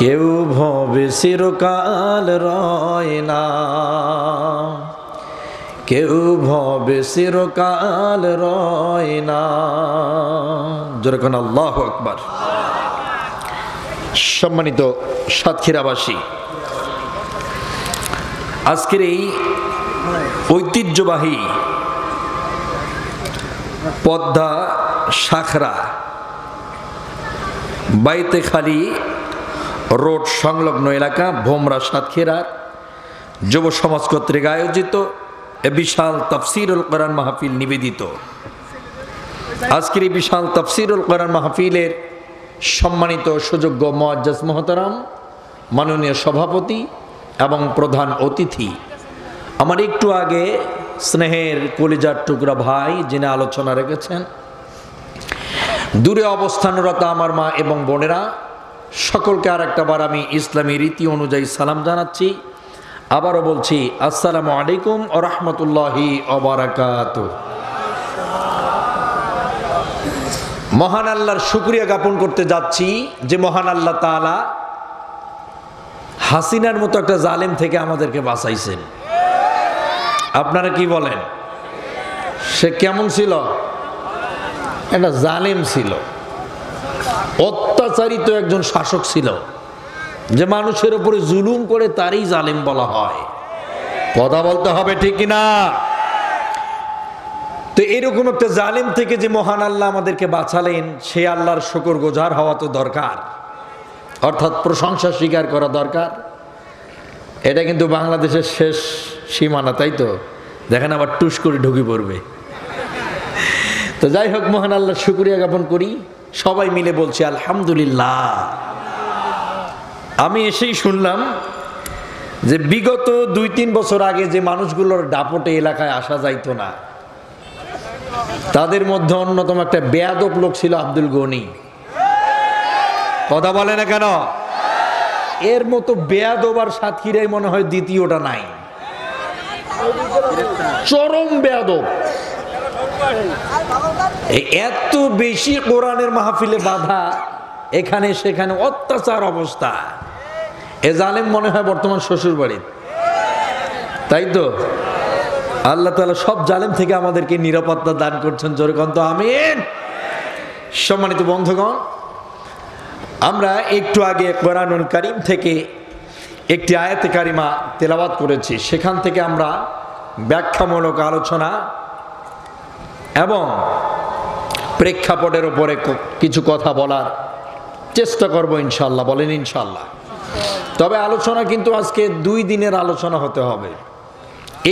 কেউ ভবে চিরকাল রয় না, কেউ ভবে চিরকাল রয় না। যেরকম আল্লাহু আকবার। সম্মানিত সাতক্ষীরাবাসী, আজকের এই ঐতিহ্যবাহী পদ্মা শাখরা বাইতেখালী রোড সংলগ্ন এলাকা ভোমরা সাতক্ষীরার যুব সমাজ কর্তৃক আয়োজিত এ বিশাল তাফসীরুল কোরআন মাহফিল নিবেদিত। আজকের এই বিশাল তাফসীরুল কোরআন মাহফিলের সম্মানিত সুযোগ্য মুআজ্জাজ মুহতারাম মাননীয় সভাপতি এবং প্রধান অতিথি, আমার একটু আগে স্নেহের কলিজার টুকরা ভাই যিনি আলোচনা রেখেছেন, দূরে অবস্থানরত আমার মা এবং বোনেরা, সকলকে আর একটাবার আমি ইসলামী রীতি অনুযায়ী সালাম জানাচ্ছি। আবারও বলছি আসসালামু আলাইকুম ওয়া রাহমাতুল্লাহি ওয়া বারাকাতুহু। মহান আল্লাহর শুকরিয়া জ্ঞাপন করতে যাচ্ছি যে মহান আল্লাহ তাআলা হাসিনার মতো একটা জালেম থেকে আমাদেরকে বাঁচাইছেন। আপনারা কি বলেন? সে কেমন ছিল? একটা জালেম ছিল, অত্যাচারিত একজন শাসক ছিল, যে মানুষের উপরে জুলুম করে তারই জালেম বলা হয়। কথা বলতে হবে, ঠিক কিনা? তো এরকম একটা জালেম থেকে যে মহান আল্লাহ আমাদেরকে বাঁচালেন, সে আল্লাহর শুকরগুজার হওয়া তো দরকার, অর্থাৎ প্রশংসা স্বীকার করা দরকার। এটা কিন্তু বাংলাদেশের শেষ সীমানা, তাই তো? দেখেন আবার টুস করে ঢুকে পড়বে। তো যাই হোক, মহান আল্লাহর শুকরিয়া জ্ঞাপন করি, সবাই মিলে বলছি আলহামদুলিল্লাহ। আমি এসেই শুনলাম যে বিগত 2-3 বছর আগে যে মানুষগুলোর দাপটে এলাকায় আসা যাইতো না, তাদের মধ্যে অন্যতম একটা বেয়াদব লোক ছিল আব্দুল গনি। কথা বলে না কেন? এর মতো বেয়াদব আর সাতক্ষীরায় মনে হয় দ্বিতীয়টা নাই। চরম বেয়াদব, এত বেশি কোরআনের মাহফিলে বাধা, এখানে সেখানে অত্যাচার অবস্থা। এ জালেম মনে হয় বর্তমান শ্বশুর বাড়ি, তাই তো? আল্লাহ তাআলা সব জালেম থেকে আমাদেরকে নিরাপত্তা দান করছেন, জোরে কোন তো আমিন। সম্মানিত বন্ধুগণ, আমরা একটু আগে কোরআনুল কারীম থেকে একটি আয়াতে কারিমা তেলাওয়াত করেছি। সেখান থেকে আমরা ব্যাখ্যামূলক আলোচনা এবং প্রেক্ষাপটের উপরে কিছু কথা বলার চেষ্টা করব ইনশাল্লাহ। বলেন ইনশাল্লাহ। তবে আলোচনা কিন্তু আজকে 2 দিনের আলোচনা হতে হবে।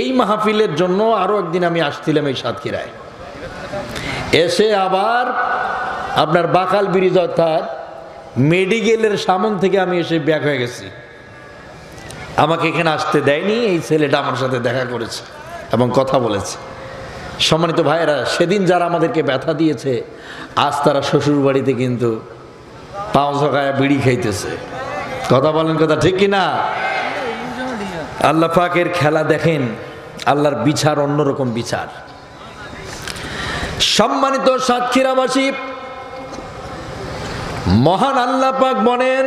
এই মাহফিলের জন্য আরও একদিন আমি আসছিলাম এই সাতক্ষীরায়, এসে আবার আপনার বাকাল ব্রিজ অর্থাৎ মেডিকেলের সামন থেকে আমি এসে ব্যাক হয়ে গেছি। আমাকে এখানে আসতে দেয়নি, এই ছেলেটা আমার সাথে দেখা করেছে এবং কথা বলেছে। সম্মানিত ভাইয়েরা, সেদিন যারা আমাদেরকে ব্যথা দিয়েছে, আজ তারা শ্বশুর বাড়িতে কিন্তু পাও ঝকায় বিড়ি খাইতেছে। কথা বলেন, কথা ঠিক কিনা? আল্লাহ পাকের খেলা দেখেন, আল্লাহর বিচার অন্যরকম বিচার। সম্মানিত সাতক্ষীরাবাসী, মহান আল্লাহ পাক বলেন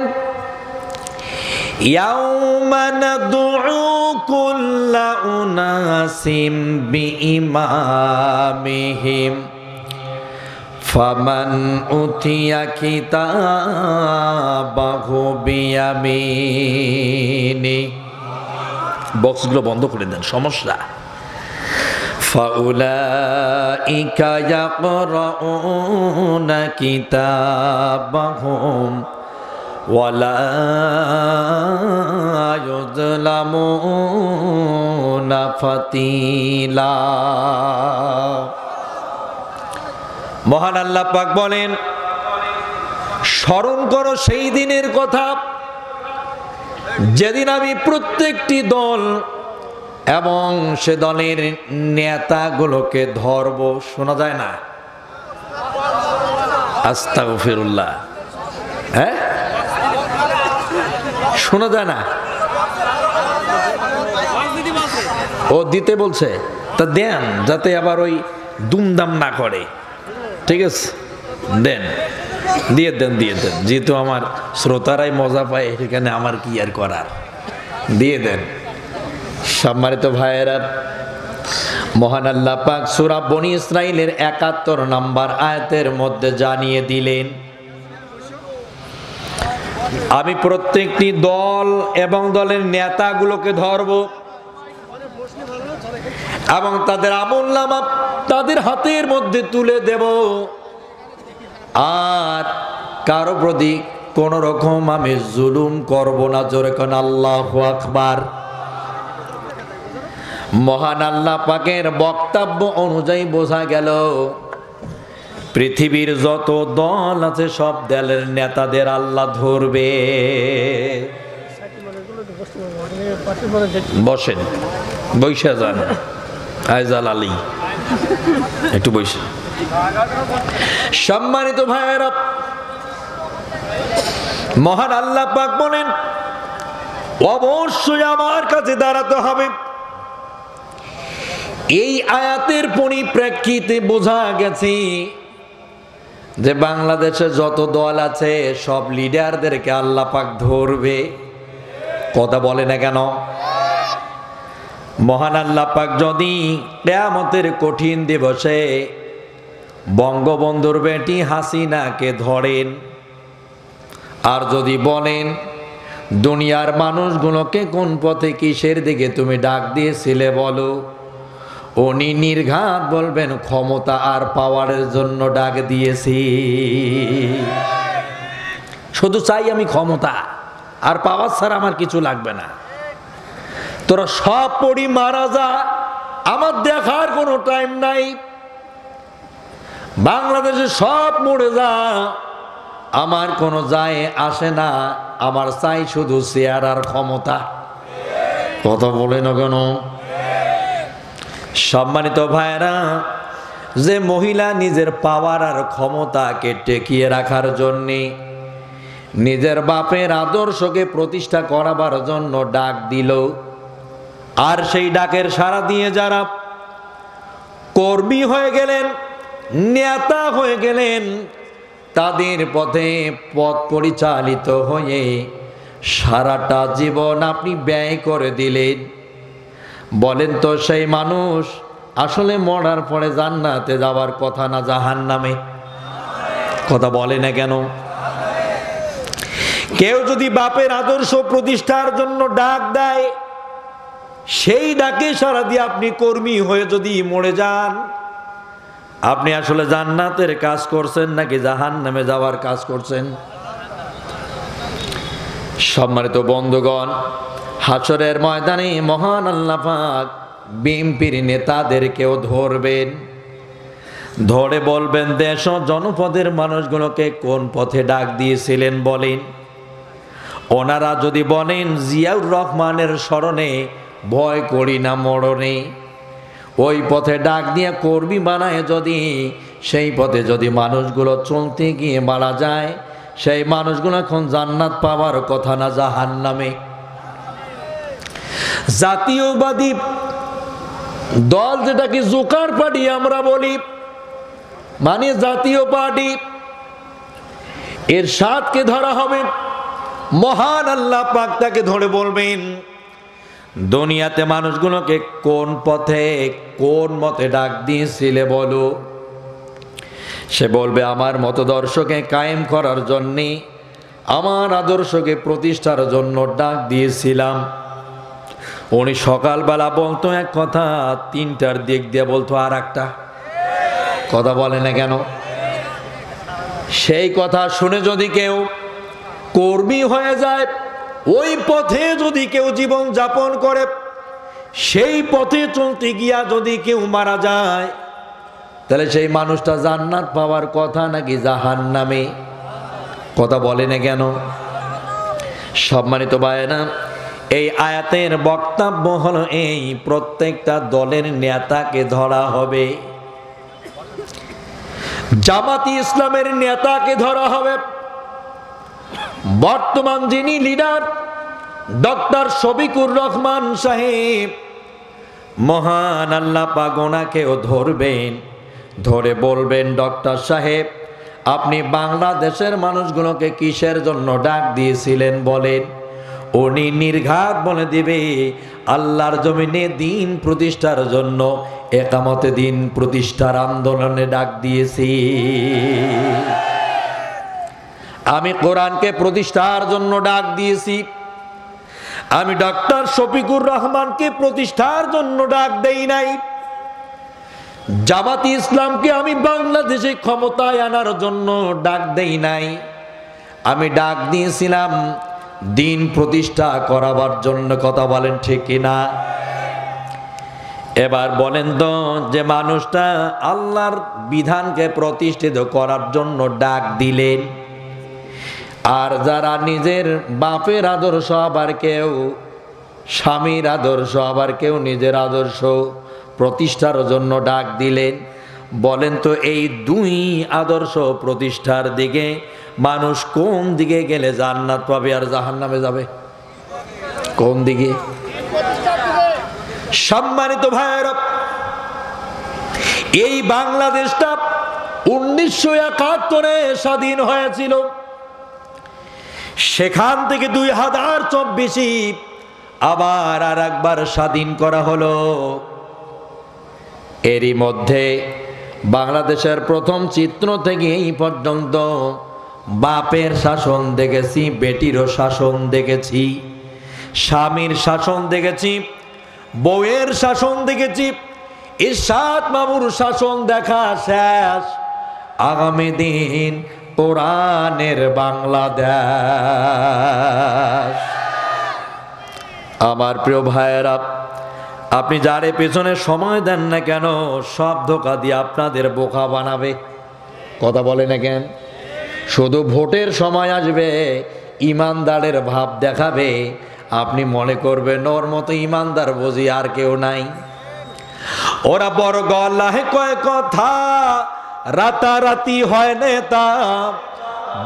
ইয়াউমা নাদউ কুল্লা উনাসিম বিইমামিহিম ফামান উতিয়া কিতাবাহু বিয়ামিনি। বক্সগুলো বন্ধ করে দেন, সমস্যা। ফাউলাইকা ইয়াকরাউনা কিতাবাহুম ওয়ালা ইউযলামুনা ফাতিলা। মহান আল্লাহ পাক বলেন, স্মরণ করো সেই দিনের কথা যেদিন আমি প্রত্যেকটি দল এবং সে দলের নেতাগুলোকে ধরব। শোনা যায় না? আস্তাগফিরুল্লাহ। হ্যাঁ, শোনা যায় না? ও দিতে বলছে, তা দেন, যাতে আবার ওই দুমদাম না করে। ঠিক আছে, দেন। দিয়ে দেন যেহেতু আমার শ্রোতারাই মজা পায় সেখানে আমার কি আর করার, দিয়ে দেন। সম্মানিত ভাইয়েরা, মহান আল্লাহ পাক সূরা বনী ইসরাইলের ৭১ নম্বর আয়াতের মধ্যে জানিয়ে দিলেন, আমি প্রত্যেকটি দল এবং দলের নেতাগুলোকে ধরব এবং তাদের আমলনামা তাদের হাতের মধ্যে তুলে দেব, আর কারো প্রতি কোন রকম আমি জুলুম করব না। জোরে কোন আল্লাহু আকবার। মহান আল্লাহ পাকের বক্তব্য অনুযায়ী বোঝা গেল পৃথিবীর যত দল আছে সব দলের নেতাদের আল্লাহ ধরবে। বসেন, বৈশা যান। আইজাল আলী একটু বৈশা। সম্মানিত ভাইয়েরা, মহান আল্লাহ পাক বলেন অবশ্যই আমার কাছে দাঁড়াতে হবে। এই আয়াতের পরিপ্রেক্ষিতে বোঝা গেছে যে বাংলাদেশে যত দল আছে সব লিডারদেরকে আল্লাহ পাক ধরবে। কথা বলে না কেন? মহান আল্লাহ পাক যদি কিয়ামতের কঠিন দিবসে বঙ্গবন্ধুর বেটি হাসিনাকে ধরেন, আর যদি বলেন দুনিয়ার মানুষগুলোকে কোন পথে কিসের দিকে তুমি ডাক দিয়েছিলে বলো, উনি নির্ঘাত বলবেন ক্ষমতা আর পাওয়ারের জন্য ডাক দিয়েছি। শুধু চাই আমি ক্ষমতা আর পাওয়ার ছাড়া আমার কিছু লাগবে না। তোরা সব পড়ি মারা যা, আমার দেখার কোনো টাইম নাই। বাংলাদেশে সব মরে যা, আমার কোনো যায় আসে না। আমার চাই শুধু চেয়ার আর ক্ষমতা। কথা বলে না কেন? সম্মানিত ভাইরা, যে মহিলা নিজের পাওয়ার আর ক্ষমতাকে টেকিয়ে রাখার জন্যে নিজের বাপের আদর্শকে প্রতিষ্ঠা করাবার জন্য ডাক দিল, আর সেই ডাকের সাড়া দিয়ে যারা কর্মী হয়ে গেলেন, নেতা হয়ে গেলেন, তাদের পথে পথ পরিচালিত হয়ে সারাটা জীবন আপনি ব্যয় করে দিলেন, বলেন তো সেই মানুষ আসলে মরার পরে জান্নাতে যাওয়ার কথা না জাহান্নামে? কথা বলে না কেন? কেউ যদি বাপের আদর্শ প্রতিষ্ঠার জন্য ডাক দেয়, সেই ডাকে সাড়া দিয়ে আপনি কর্মী হয়ে যদি মরে যান, আপনি আসলে জান্নাতের কাজ করছেন নাকি জাহান্নামে যাওয়ার কাজ করছেন? সম্মানিত বন্ধুগণ, হাসরের ময়দানে মহান আল্লাহ পাক বিএনপির নেতাদেরকেও ধরবেন, ধরে বলবেন দেশ ও জনপদের মানুষগুলোকে কোন পথে ডাক দিয়েছিলেন বলেন। ওনারা যদি বলেন জিয়াউর রহমানের স্মরণে ভয় করি না মরণে, ওই পথে ডাক দিয়ে কর্মী বানায় যদি সেই পথে যদি মানুষগুলো চলতে গিয়ে মারা যায়, সেই মানুষগুলো এখন জান্নাত পাওয়ার কথা না জাহান্নামে। জাতীয়বাদী দল যেটাকে জোকার পার্টি আমরা বলি, মানে জাতীয় পার্টি, এর সাথকে ধরা হবে। মহান আল্লাহ পাক তাকে ধরে বলবেন দুনিয়াতে মানুষগুলোকে কোন পথে কোন মতে ডাক দিয়েছিলে বলো। সে বলবে আমার মতদর্শকে কায়েম করার জন্যে, আমার আদর্শকে প্রতিষ্ঠার জন্য ডাক দিয়েছিলাম। উনি সকালবেলা বলতো এক কথা, ৩টার দিক দিয়ে বলতো আর একটা কথা। বলে না কেন? সেই কথা শুনে যদি কেউ কর্মী হয়ে যায়, ওই পথে যদি কেউ জীবন যাপন করে, সেই পথে চলতে গিয়া যদি কেউ মারা যায়, তাহলে সেই মানুষটা জান্নাত পাওয়ার কথা নাকি জাহান্নামে? কথা বলে না কেন? সম্মানিত ভাইয়েরা, এই আয়াতের বক্তব্য হলো এই, প্রত্যেকটা দলের নেতাকে ধরা হবে। জামাতি ইসলামের নেতাকে ধরা হবে। বর্তমান যিনি লিডার ডক্টর শফিকুর রহমান সাহেব, মহান আল্লাহ পাক ওনাকেও ধরবেন, ধরে বলবেন ডক্টর সাহেব আপনি বাংলাদেশের মানুষগুলোকে কিসের জন্য ডাক দিয়েছিলেন বলেন? উনি নির্ঘাত বলে দিবে, আল্লাহর জমিনে দিন প্রতিষ্ঠার জন্য, একামতে দিন প্রতিষ্ঠার আন্দোলনে ডাক দিয়েছি। আমি কোরআনকে প্রতিষ্ঠার জন্য ডাক দিয়েছি। আমি ডক্টর শফিকুর রহমানকে প্রতিষ্ঠার জন্য ডাক দেই নাই। জামাতি ইসলামকে আমি বাংলাদেশে ক্ষমতায় আনার জন্য ডাক দেই নাই। আমি ডাক দিয়েছিলাম দিন প্রতিষ্ঠা করাবার জন্য। কথা বলেন ঠিক কিনা? এবার বলেন তো, যে মানুষটা আল্লাহর বিধানকে প্রতিষ্ঠিত করার জন্য ডাক দিলেন, আর যারা নিজের বাপের আদর্শ, আবার কেউ স্বামীর আদর্শ, আবার কেউ নিজের আদর্শ প্রতিষ্ঠার জন্য ডাক দিলেন, বলেন তো এই দুই আদর্শ প্রতিষ্ঠার দিকে মানুষ কোন দিকে গেলে জান্নাত পাবে আর জাহান্নামে যাবে? কোন দিকে? সম্মানিত ভাইয়েরা, এই বাংলাদেশটা 1971-এ স্বাধীন হয়েছিল। সেখান থেকে 2024 আবার আর একবার স্বাধীন করা হলো। এরই মধ্যে বাংলাদেশের প্রথম চিত্র থেকে এই পর্যন্ত বাপের শাসন দেখেছি, বেটিরও শাসন দেখেছি, স্বামীর শাসন দেখেছি, বউয়ের শাসন দেখেছি। ইরশাদ মামুর শাসন দেখা শেষ। আগামী দিন কোরআনের বাংলাদেশ। আমার প্রিয় ভাইয়েরা, আপনি যারে পেছনে সময় দেন না কেন, সব ধোঁকা দিয়ে আপনাদের বোকা বানাবে। কথা বলে না কেন? শুধু ভোটের সময় আসবে, ইমানদারের ভাব দেখাবে, আপনি মনে করবেন ওর মতো ইমানদার বুঝি আর কেউ নাই। ওরা বড় গলায় কয় কথা, রাতারাতি হয় নেতা।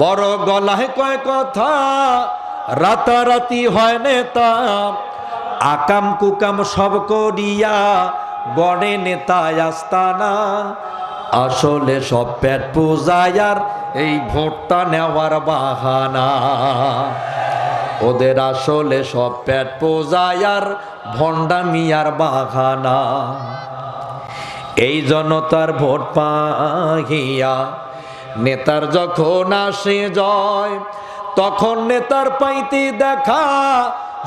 বড় গলায় কয় কথা, রাতারাতি হয় নেতা। আকাম কুকাম সব করিয়া গড়ে নেতা আস্তানা। আসলে সব পেট পূজায়ার এই ভোটটা নেওয়ার বাহানা। ওদের আসলে সব পেট পূজায়ার ভণ্ডামিয়ার বাহানা। এই জনতার ভোট পাহিয়া নেতার যখন আসে জয়, তখন নেতার পাইতে দেখা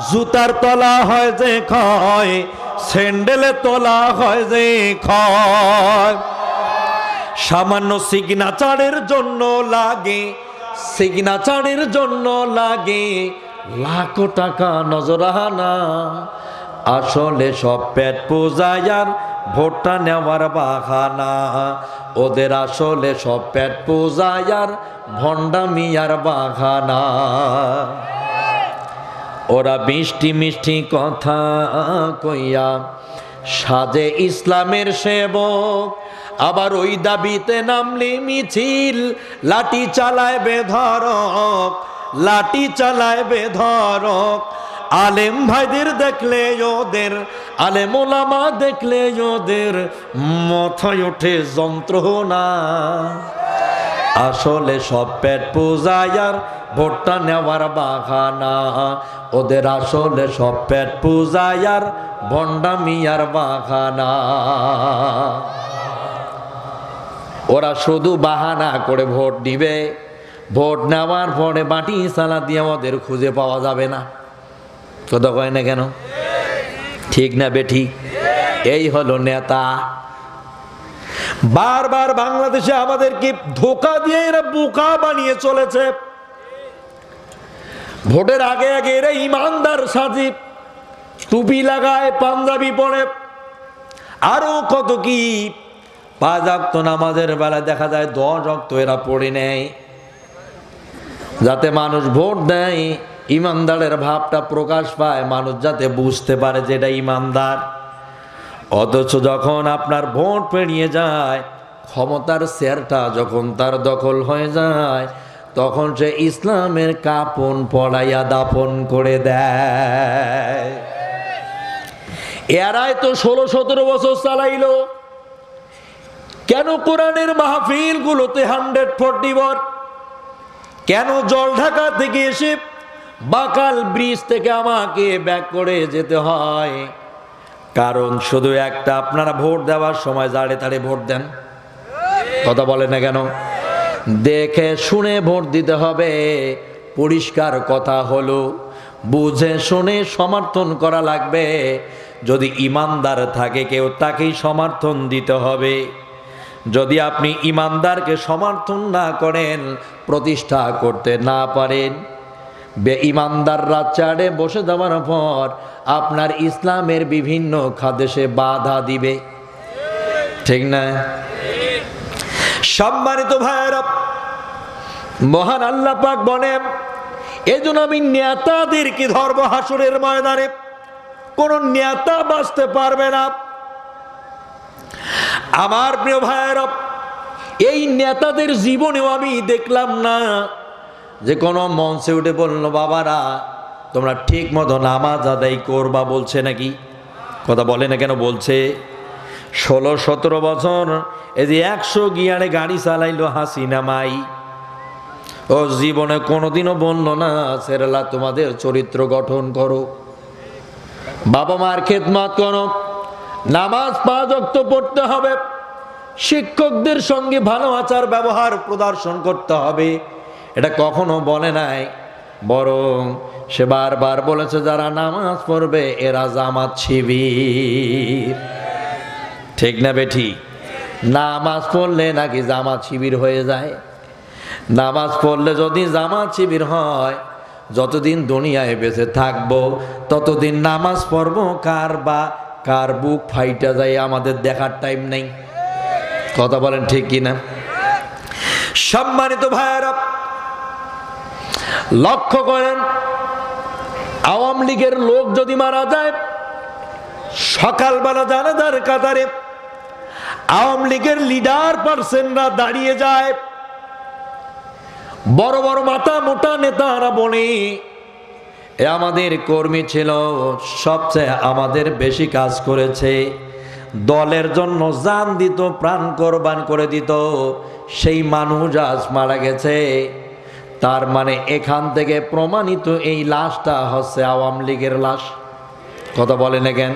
জুতার তলা হয় যে ক্ষয়, স্যান্ডেলে তলা হয় যে ক্ষয়। সামান্য সিগনেচারের জন্য লাগে, সিগনেচারের জন্য লাগে লাখো টাকা নজরানা। আসলে সব পেট পূজায়ার ভোটটা নেওয়ার বাহানা। ওদের আসলে সব পেট পূজায়ার ভণ্ডামিয়ার বাহানা। ওরা মিষ্টি মিষ্টি কথা কইয়া সাজে ইসলামের সেবক, আবার ওই দাবিতে নামলে মিছিল লাঠি চালায় বেধরক, লাঠি চালায় বেধরক। আলেম ভাইদের দেখলে ওদের, আলেম ওলামা দেখলে ওদের মাথায় ওঠে যন্ত্রণা। আসলে সব পেট পূজায়ার ভোটটা নেওয়ার বাহানা। ওদের আসলে সব পেট পূজায়ার ভণ্ডামিয়ার বাহানা। ওরা শুধু বাহানা করে ভোট দিবে, ভোট নেওয়ার পরে বাটি সালা দিয়ে ওদের খুঁজে পাওয়া যাবে না। কথা কয় না কেন? ঠিক না বেঠিক? এই হলো নেতা। বারবার বাংলাদেশে আমাদেরকে ধোঁকা দিয়ে এরা বোকা বানিয়ে চলেছে। ভোটের আগে আগে এরা ইমানদার সাজি, টুপি লাগায়, পাঞ্জাবি পরে, আরো কত কি। 5 ওয়াক্ত নামাজের বেলায় দেখা যায় 10 ওয়াক্ত এরা পড়ে নেয়, যাতে মানুষ ভোট দেয়, ইমানদারের ভাবটা প্রকাশ পায়, মানুষ যাতে বুঝতে পারে যে এটা ইমানদার। অথচ যখন আপনার ভোট পেরিয়ে যায়, ক্ষমতার চেয়ারটা যখন তার দখল হয়ে যায়, তখন সে ইসলামের কাপন পড়াইয়া দাপন করে দেয়। এরাই তো 16-17 বছর চালাইলো। কেন কোরআনের মাহফিল গুলোতে 140 কেন জলঢাকা থেকে এসে বাকাল ব্রিজ থেকে আমাকে ব্যাক করে যেতে হয়? কারণ শুধু একটা, আপনারা ভোট দেওয়ার সময় জাড়ে তাড়ে ভোট দেন, কথা বলে না কেন? দেখে শুনে ভোট দিতে হবে। পরিষ্কার কথা হলো, বুঝে শুনে সমর্থন করা লাগবে। যদি ইমানদার থাকে কেউ, তাকেই সমর্থন দিতে হবে। যদি আপনি ইমানদারকে সমর্থন না করেন, প্রতিষ্ঠা করতে না পারেন, বেঈমানদাররা চাড়ে বসে যাওয়ার পর আপনার ইসলামের বিভিন্ন খাদেশে বাধা দিবে, ঠিক না? সম্মানিত ভাইয়েরা, মহান আল্লাহ পাক বলেন, এজন্য আমি নেতাদেরকে ধরব হাসরের ময়দানে। কোন নেতা বাঁচতে পারবে না। আমার প্রিয় ভাইয়েরা, এই নেতাদের জীবনেও আমি দেখলাম না যে কোনো মঞ্চে উঠে বললো, বাবারা তোমরা ঠিক মতো নামাজ আদায় করবা, বলছে নাকি? কথা বলে না কেন? বলছে। 16-17 বছর এই যে 100 গিয়ারে গাড়ি চালাইলো হাসিনা মাই, ও জীবনে কোনোদিনও বলল না ছেলেরা তোমাদের চরিত্র গঠন করো, বাবা মার খেদমত করো, নামাজ 5 ওয়াক্ত পড়তে হবে, শিক্ষকদের সঙ্গে ভালো আচার ব্যবহার প্রদর্শন করতে হবে। এটা কখনো বলে নাই, বরং সে বারবার বলেছে যারা নামাজ পড়বে এরা জামাত শিবির, ঠিক না বেঠি? নামাজ পড়লে নাকি জামাত শিবির হয়ে যায়? নামাজ পড়লে যদি জামাত শিবির হয়, যতদিন দুনিয়ায় বেঁচে থাকবো ততদিন নামাজ পড়বো, কার বুক ফাইটা যায় আমাদের দেখার টাইম নেই। কথা বলেন ঠিক কিনা? সম্মানিত ভাইয়েরা, লক্ষ্য করেন, আওয়ামী লীগের লোক যদি মারা যায়, সকালবেলা জানাজার কাতারে আওয়ামী লীগের লিডার পার্সনরা দাঁড়িয়ে যায়। বড় বড় মাথা মোটা নেতারা বলে, এ আমাদের কর্মী ছিল, সবচেয়ে আমাদের বেশি কাজ করেছে, দলের জন্য জান দিত, প্রাণ কোরবান করে দিত, সেই মানুষ আজ মারা গেছে। তার মানে এখান থেকে প্রমাণিত এই লাশটা হচ্ছে আওয়ামী লীগের লাশ। কথা বলে না কেন?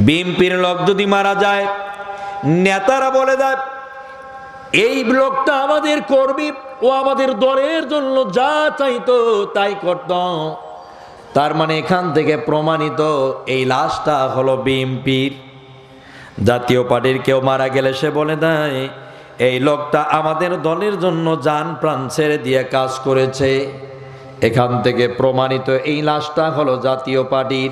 বিএনপির লোক যদি মারা যায়, নেতারা বলে দেয় এই লোকটা আমাদের কর্মী, ও আমাদের দলের জন্য যা চাইতো তাই করত। তার মানে এখান থেকে প্রমাণিত এই লাশটা হলো বিএনপির। জাতীয় পার্টির কেউ মারা গেলে সে বলে দেয় এই লোকটা আমাদের দলের জন্য জান প্রাণ ছেড়ে দিয়ে কাজ করেছে। এখান থেকে প্রমাণিত এই লাশটা হলো জাতীয় পার্টির।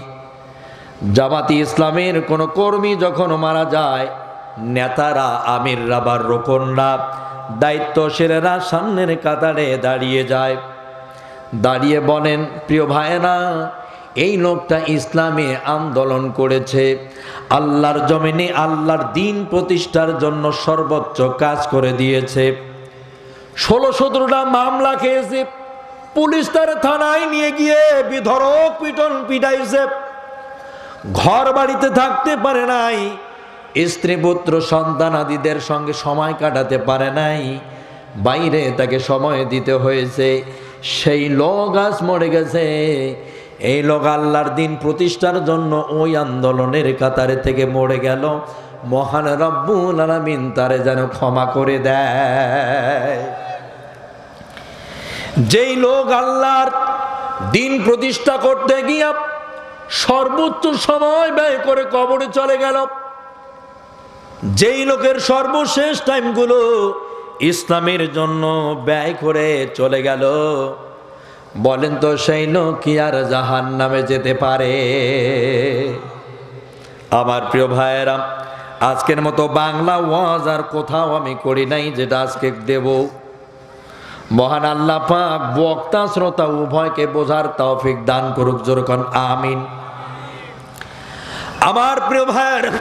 জামাতি ইসলামের কোনো কর্মী যখন মারা যায়, নেতারা, আমিররা বা রোকনরা, দায়িত্বশীলেরা সামনের কাতারে দাঁড়িয়ে যায়, দাঁড়িয়ে বলেন, প্রিয় ভাইয়েরা, এই লোকটা ইসলামে আন্দোলন করেছে, আল্লাহর জমিনে আল্লাহর দিন প্রতিষ্ঠার জন্য সর্বোচ্চ কাজ করে দিয়েছে। 16-17টা মামলা খেয়েছে, পুলিশ তার থানায় নিয়ে গিয়ে বিধরক পিটন পিটাইছে, ঘর বাড়িতে থাকতে পারে নাই, স্ত্রী পুত্র সন্তানাদিদের সঙ্গে সময় কাটাতে পারে নাই, বাইরে তাকে সময় দিতে হয়েছে। সেই লোক আজ মরে গেছে। এই লোক আল্লাহর দিন প্রতিষ্ঠার জন্য ওই আন্দোলনের কাতারে থেকে মরে গেল। মহান রব্বুল আলামিন তারে যেন ক্ষমা করে দেয়। যেই লোক আল্লাহর দিন প্রতিষ্ঠা করতে গিয়ে সর্বোচ্চ সময় ব্যয় করে কবরে চলে গেল, যেই লোকের সর্বশেষ টাইমগুলো ইসলামের জন্য ব্যয় করে চলে গেল, বলেন তো সেই লোক কি আর জাহান্নামে যেতে পারে? আমার প্রিয় ভাইয়েরা, আজকের মতো বাংলা ওয়াজ আর কোথাও আমি করি নাই যেটা আজকে দেব। মহান আল্লাহ পাক বক্তা শ্রোতা উভয়কে বোঝার তৌফিক দান করুক, জোরে কোন আমিন। আমার প্রিয় ভাইয়েরা,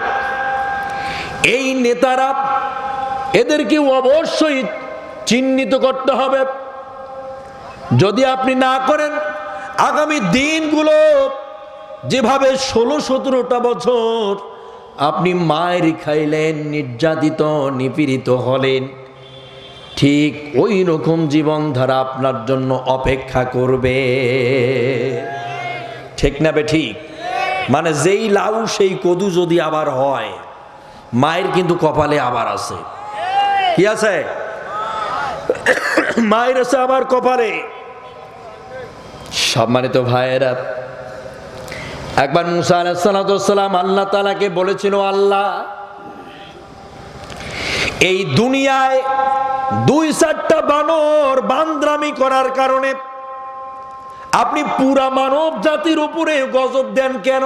এই নেতারা, এদেরকে অবশ্যই চিহ্নিত করতে হবে। যদি আপনি না করেন, আগামী দিনগুলো যেভাবে 16-17টা বছর আপনি মায়ের খাইলেন, নির্যাতিত নিপীড়িত হলেন, ঠিক ওই রকম জীবনধারা আপনার জন্য অপেক্ষা করবে। ঠিক না বে ঠিক? মানে যেই লাউ সেই কদু যদি আবার হয়, মায়ের কিন্তু কপালে আবার আছে। কি আছে? মায়ের আছে আবার কপালে। সম্মানিত ভাইয়েরা, একবার মুসা আলাইহিস সালাম আল্লাহ তাআলাকে বলেছিল, আল্লাহ, এই দুনিয়ায় 2-4টা বানর বান্দরামি করার কারণে আপনি পুরা মানব জাতির উপরে গজব দেন কেন?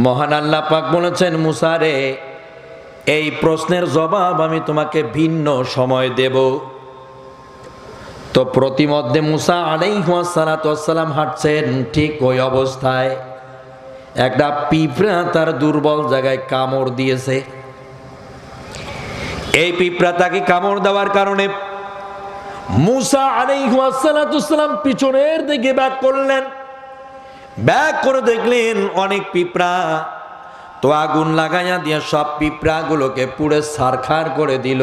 মহান আল্লাহ পাক বলেছেন, মুসা রে, এই প্রশ্নের জবাব আমি তোমাকে ভিন্ন সময় দেব। তো প্রতিমধ্যে মুসা আলাইহিস সালাম হাঁটছেন, ঠিক ওই অবস্থায় একটা পিঁপড়া তার দুর্বল জায়গায় কামড় দিয়েছে। এই পিঁপড়া তাকে কামড় দেওয়ার কারণে মুসা আলাইহিস সালাম পিছনের দিকে ব্যাক করলেন। ব্যাক করে দেখলেন অনেক পিঁপড়া। তো আগুন লাগাইয়া দিয়ে সব পিঁপড়াগুলোকে পুড়ে ছারখার করে দিল।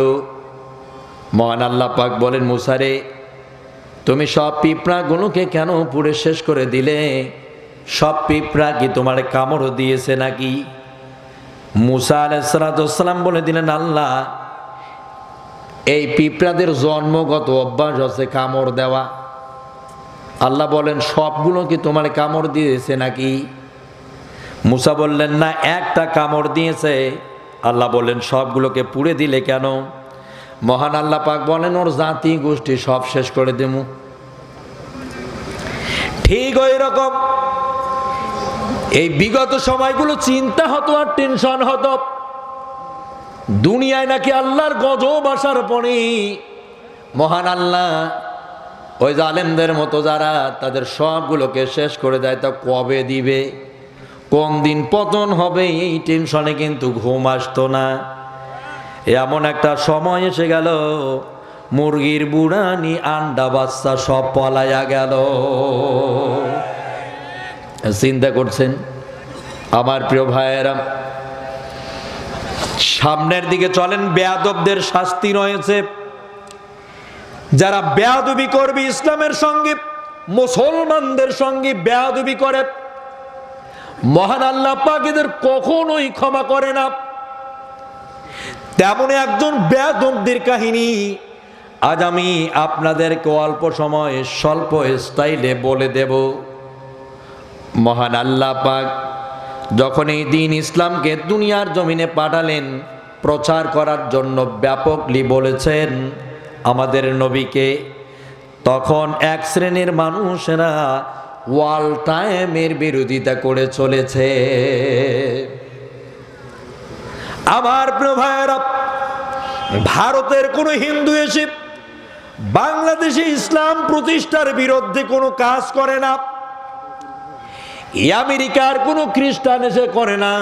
মহান আল্লাহ পাক বলেন, মুসা রে, তুমি সব পিঁপড়াগুলোকে কেন পুড়ে শেষ করে দিলে? সব পিঁপড়া কি তোমার কামড় দিয়েছে নাকি? মুসা আলাইহিস সালাম বলে দিলেন, আল্লাহ, এই পিঁপড়াদের জন্মগত অভ্যাস আছে কামড় দেওয়া। আল্লাহ বলেন, সবগুলো কি তোমার কামড় দিয়েছে নাকি? মুসা বললেন, না, একটা কামড় দিয়েছে। আল্লাহ বললেন, সবগুলোকে পুড়ে দিলে কেন? মহান আল্লাহ পাক বলেন, ওর জাতি গোষ্ঠী সব শেষ করে দেবো। ঠিক ওই রকম এই বিগত সময়গুলো চিন্তা হতো আর টেনশন হতো, দুনিয়ায় নাকি আল্লাহর গজব আসার পরে মহান আল্লাহ ওই জালেমদের মতো যারা তাদের সবগুলোকে শেষ করে দেয়, তা কবে দিবে, কোন দিন পতন হবে, এই টেনশনে কিন্তু ঘুম আসতো না। এমন একটা সময় এসে গেল, মুরগির বুড়ানি আন্ডা বাচ্চা সব পলাইয়া গেল। চিন্তা করছেন আমার প্রিয় ভাইয়েরা? সামনের দিকে চলেন, বেয়াদবদের শাস্তি রয়েছে। যারা বেয়াদবি করবে, ইসলামের সঙ্গে মুসলমানদের সঙ্গে বেয়াদবি করে, মহান আল্লাহ পাক এদের কখনোই ক্ষমা করে না। তেমন একজন বেয়াদবদের কাহিনী আজ আমি আপনাদেরকে অল্প সময়ে স্বল্প স্টাইলে বলে দেব। মহান আল্লাহ পাক যখন এই দিন ইসলামকে দুনিয়ার জমিনে পাঠালেন প্রচার করার জন্য, ব্যাপকলি বলেছেন আমাদের নবীকে, তখন এক শ্রেণীর মানুষেরা ওয়াল টাইমের বিরোধিতা করে চলেছে। আমার প্রিয় ভাইয়েরা, ভারতের কোনো হিন্দু এসে বাংলাদেশে ইসলাম প্রতিষ্ঠার বিরুদ্ধে কোনো কাজ করে না, আমেরিকার কোনো খ্রিস্টান এসে করে না,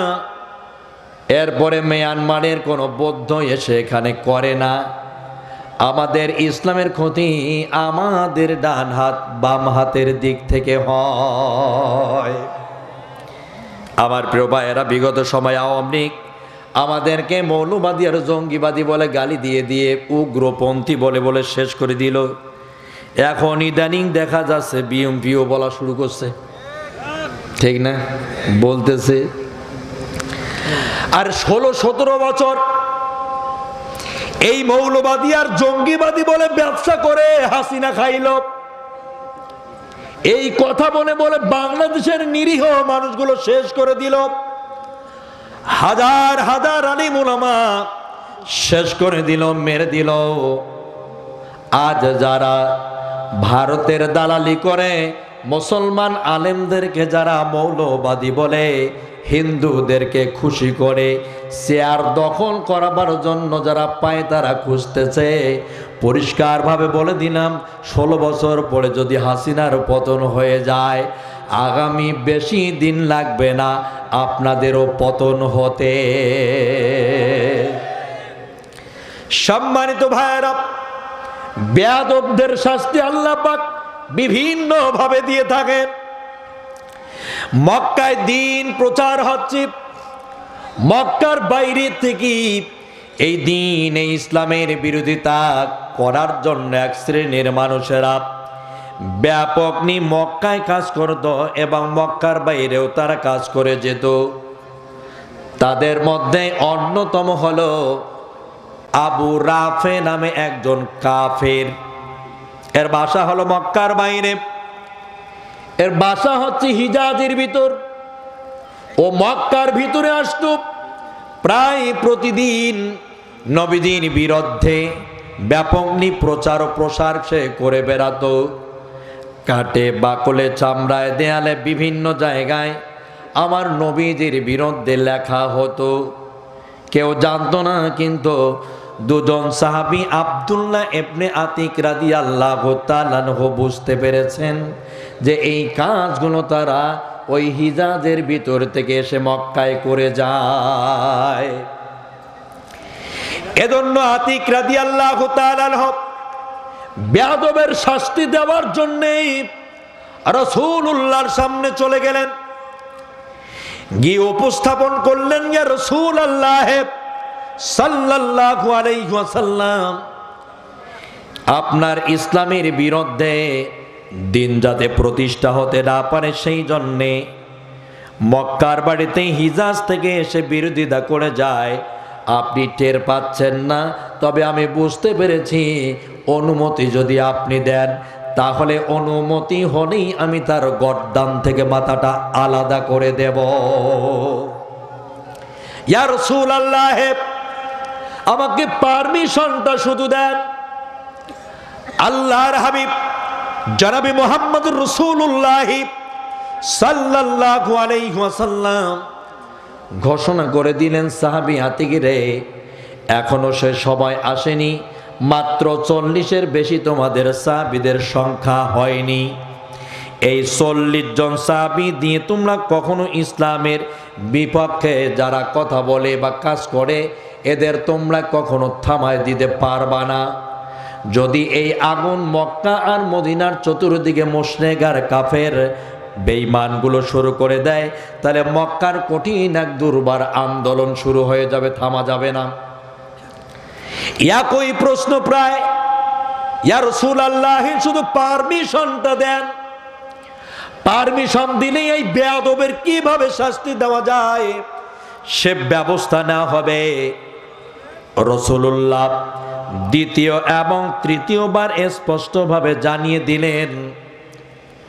এরপরে মিয়ানমারের কোনো বৌদ্ধ এসে এখানে করে না। আমাদের ইসলামের ক্ষতি আমাদের ডান হাত বাম হাতের দিক থেকে হয়। আমার প্রিয় ভাইয়েরা, বিগত সময় আওয়ামী লীগ আমাদেরকে মৌলবাদী আর জঙ্গিবাদী বলে গালি দিয়ে দিয়ে উগ্রপন্থী বলে বলে শেষ করে দিল। এখন ইদানিং দেখা যাচ্ছে বিএমপিও বলা শুরু করছে, ঠিক না? বলতেছে। আর 16-17 বছর এই মৌলবাদী আর জঙ্গিবাদী বলে ব্যবসা করে হাসিনা খাইল। এই কথা বলে বলে বাংলাদেশের নিরীহ মানুষগুলো শেষ করে দিল। হাজার হাজার আলিম উলামা শেষ করে দিল, মেরে দিল। আজ যারা ভারতের দালালি করে মুসলমান আলেমদেরকে যারা মৌলবাদী বলে, হিন্দুদেরকে খুশি করে চেয়ার দখল করাবার জন্য যারা পায় তারা খুঁজতেছে, পরিষ্কারভাবে বলে দিলাম, 16 বছর পরে যদি হাসিনার পতন হয়ে যায়, আগামী বেশি দিন লাগবে না আপনাদেরও পতন হতে। সম্মানিত ভাইয়েরা, বেয়াদবদের শাস্তি আল্লাহ পাক বিভিন্ন ভাবে দিয়ে থাকেন। মক্কায় দিন প্রচার হচ্ছে, মক্কার বাইরে থেকে এই দিন এই ইসলামের বিরোধিতা করার জন্য এক শ্রেণীর মানুষেরা ব্যাপক মক্কায় কাজ করত এবং মক্কার বাইরেও তারা কাজ করে যেত। তাদের মধ্যে অন্যতম হলো আবু রাফে নামে একজন কাফের। এর বাসা হলো মক্কার বাইরে, এর বাসা হচ্ছে হিজাজের ভিতর। ও মক্কার ভিতরে আসতো, প্রায় প্রতিদিন নবীদের বিরুদ্ধে ব্যাপক প্রচার ও প্রসার সে করে বেড়াতো। কাটে বাকলে চামড়ায় দেয়ালে বিভিন্ন জায়গায় আমার নবীজির বিরুদ্ধে লেখা হতো। কেউ জানতো না, কিন্তু দুজন সাহাবী আব্দুল্লাহ ইবনে আতিক রাদিয়াল্লাহু তাআলা আনহু বুঝতে পেরেছেন যে এই কাজগুলো তারা ওই হিজাজের ভিতর থেকে এসে মক্কায় করে যায়। এজন্য আতিক রাদিয়াল্লাহু তাআলা আনহু বেয়াদবের শাস্তি দেওয়ার জন্যই রাসূলুল্লাহর সামনে চলে গেলেন, গিয়ে উপস্থাপন করলেন, ইয়া রাসূলুল্লাহ সাল্লাল্লাহু আলাইহি ওয়াসাল্লাম, আপনার ইসলামের বিরুদ্ধে দিন যাতে প্রতিষ্ঠা হতে না পারে সেই জন্যে মক্কার বাড়িতে হিজাজ থেকে এসে বিরোধিতা করে যায়। আপনি টের পাচ্ছেন না, তবে আমি বুঝতে পেরেছি অনুমতি যদি আপনি দেন তাহলে অনুমতি হলেই আমি তার গর্দান থেকে মাথাটা আলাদা করে দেব। ইয়া রাসূলুল্লাহ, আমাকে পারমিশনটা শুধু দেন। আল্লাহর হাবিব জনাবে মুহাম্মদুর রাসূলুল্লাহ সাল্লাল্লাহু আলাইহি ওয়াসাল্লাম ঘোষণা করে দিলেন, সাহাবী আতিকরে, এখনো সে সময় আসেনি, মাত্র 40-এর বেশি তোমাদের সাহাবীদের সংখ্যা হয়নি। এই 40 জন সাহাবী দিয়ে তোমরা কখনো ইসলামের বিপক্ষে যারা কথা বলে বা কাজ করে এদের তোমরা কখনো থামায় দিতে পারবা না। যদি এই আগুন মক্কা আর মদিনার চতুর্দিকে মুশরিক আর কাফের বেঈমানগুলো শুরু করে দেয়, তাহলে মক্কার কঠিন এক দুর্বার আন্দোলন শুরু হয়ে যাবে, থামা যাবে না। একই প্রশ্ন প্রায়, ইয়া রাসূলুল্লাহ, শুধু পারমিশনটা দেন, পারমিশন দিলেই এই বেয়াদবের কিভাবে শাস্তি দেওয়া যায় সে ব্যবস্থা নেওয়া হবে। রাসূলুল্লাহ দ্বিতীয় এবং তৃতীয়বার স্পষ্টভাবে জানিয়ে দিলেন,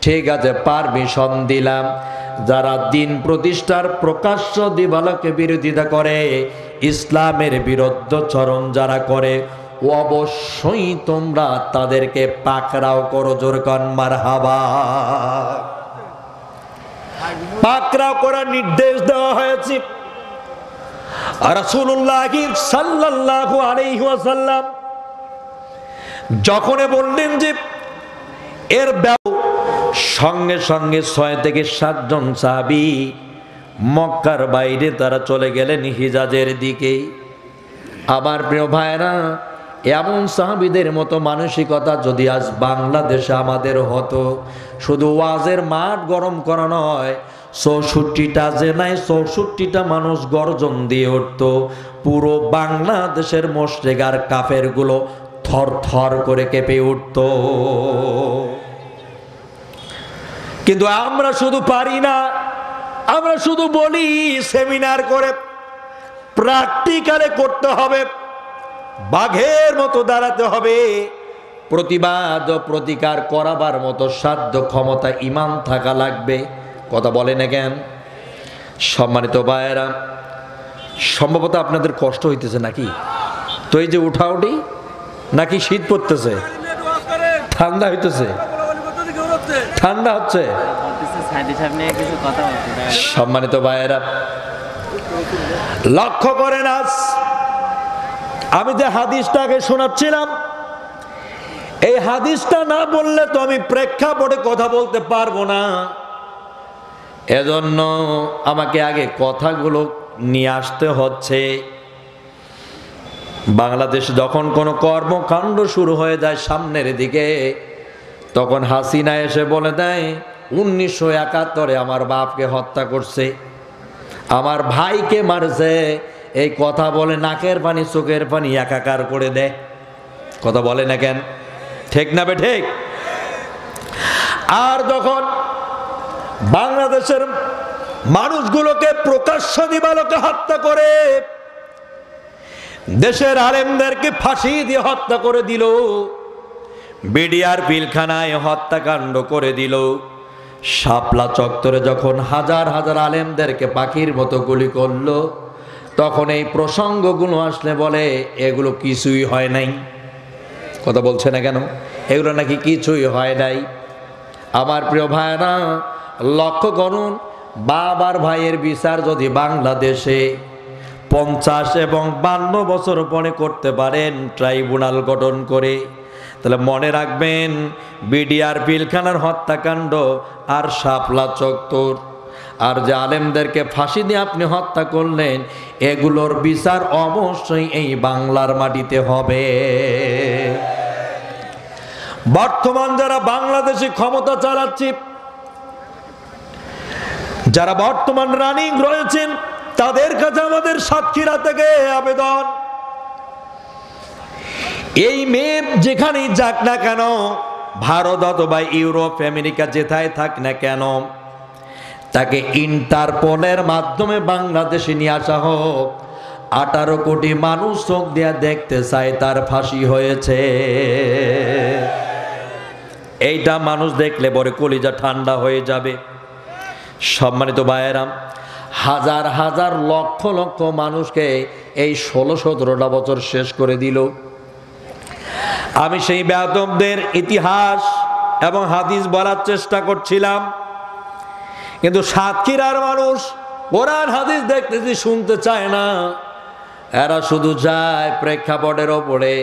ঠিক আছে, পারমিশন দিলাম। যারা দিন প্রতিষ্ঠার প্রকাশ্য দিবালোকে বিরোধিতা করে, ইসলামের বিরুদ্ধাচরণ যারা করে, অবশ্যই তোমরা তাদেরকে পাকড়াও করো। জোর কর মারহাবা। পাকড়াও করার নির্দেশ দেওয়া হয়েছে। রাসূলুল্লাহ সাল্লাল্লাহু আলাইহি ওয়াসাল্লাম যখন বললেন যে এর সঙ্গে সঙ্গে 6 থেকে 7 জন সাহাবী মক্কার বাইরে তারা চলে গেলেন হিজাজের দিকে। আমার প্রিয় ভাইরা, এমন সাহাবীদের মতো মানসিকতা যদি আজ বাংলাদেশে আমাদের হতো, শুধু ওয়াজের মাঠ গরম করা নয়, 64টা জেলায় 64টা মানুষ গর্জন দিয়ে উঠত, পুরো বাংলাদেশের মুশরিক আর কাফের গুলো থর থর করে কেঁপে উঠত। কিন্তু আমরা শুধু পারি না, আমরা শুধু বলি, সেমিনার করে প্র্যাকটিক্যালে করতে হবে, বাঘের মতো দাঁড়াতে হবে, প্রতিবাদ ও প্রতিকার করাবার মতো সাধ্য ক্ষমতা ঈমান থাকা লাগবে। কথা বলে না কেন? সম্মানিত ভাইয়েরা, সম্ভবত আপনাদের কষ্ট হইতেছে নাকি? তো এই যে উঠাউঠি, নাকি শীত পড়তেছে, ঠান্ডা হইতেছে, ঠান্ডা হচ্ছে? সম্মানিত ভাইয়েরা, লক্ষ্য করেন, আজ আমি যে হাদিসটাকে শোনাচ্ছিলাম, এই হাদিসটা না বললে তো আমি প্রেক্ষাপটে কথা বলতে পারবো না। এজন্য আমাকে আগে কথাগুলো নিয়ে আসতে হচ্ছে। বাংলাদেশ যখন কোনো কর্মকাণ্ড শুরু হয়ে যায় সামনের দিকে, তখন হাসিনা এসে বলে দেয় 1971-এ আমার বাপকে হত্যা করছে, আমার ভাইকে মারছে, এই কথা বলে নাকের পানি চোখের পানি একাকার করে দেয়। কথা বলে না কেন? ঠিক না বে ঠিক? আর যখন বাংলাদেশের মানুষগুলোকে প্রকাশ্য দিবালোকে হত্যা করে, দেশের আলেমদেরকে ফাঁসি দিয়ে হত্যা করে দিল, বিডিআর পিলখানায় হত্যাকাণ্ড করে দিল, শাপলা চত্বরে যখন হাজার হাজার আলেমদেরকে পাখির মতো গুলি করলো, তখন এই প্রসঙ্গগুলো আসলে বলে এগুলো কিছুই হয় নাই। কথা বলছে না কেন? এগুলো নাকি কিছুই হয় নাই। আমার প্রিয় ভাইরা, লক্ষ্য করুন, বাবার ভাইয়ের বিচার যদি বাংলাদেশে 50 এবং 52 বছর পরে করতে পারেন ট্রাইব্যুনাল গঠন করে, তাহলে মনে রাখবেন বিডিআর পিলখানার হত্যাকাণ্ড আর শাপলা চত্বর আর যে আলেমদেরকে ফাঁসি দিয়ে আপনি হত্যা করলেন, এগুলোর বিচার অবশ্যই এই বাংলার মাটিতে হবে। বর্তমান যারা বাংলাদেশে ক্ষমতা চালাচ্ছে, যারা বর্তমান রানিং রয়েছেন, তাদের কাছে আমাদের সাতক্ষীরা থেকে আবেদন, এই মেয়ে যেখানেই যাক না কেন, ভারত অথবা ইউরোপ আমেরিকা যেথায় থাক না কেন, তাকে ইন্টারপোলের মাধ্যমে বাংলাদেশে নিয়ে আসা হোক। 18 কোটি মানুষ চোখ দিয়ে দেখতে চায় তার ফাঁসি হয়েছে। এইটা মানুষ দেখলে পরে কলিজা ঠান্ডা হয়ে যাবে। সম্মানিত ভাইয়েরা, হাজার হাজার লক্ষ লক্ষ মানুষকে এই 16-17টা বছর শেষ করে দিল। আমি সেই বেয়াদবদের ইতিহাস এবং হাদিস বলার চেষ্টা করছিলাম, কিন্তু সাতক্ষীরার মানুষ কোরআন হাদিস দেখতেছি শুনতে চায় না। এরা শুধু যায় প্রেক্ষাপটের ওপরে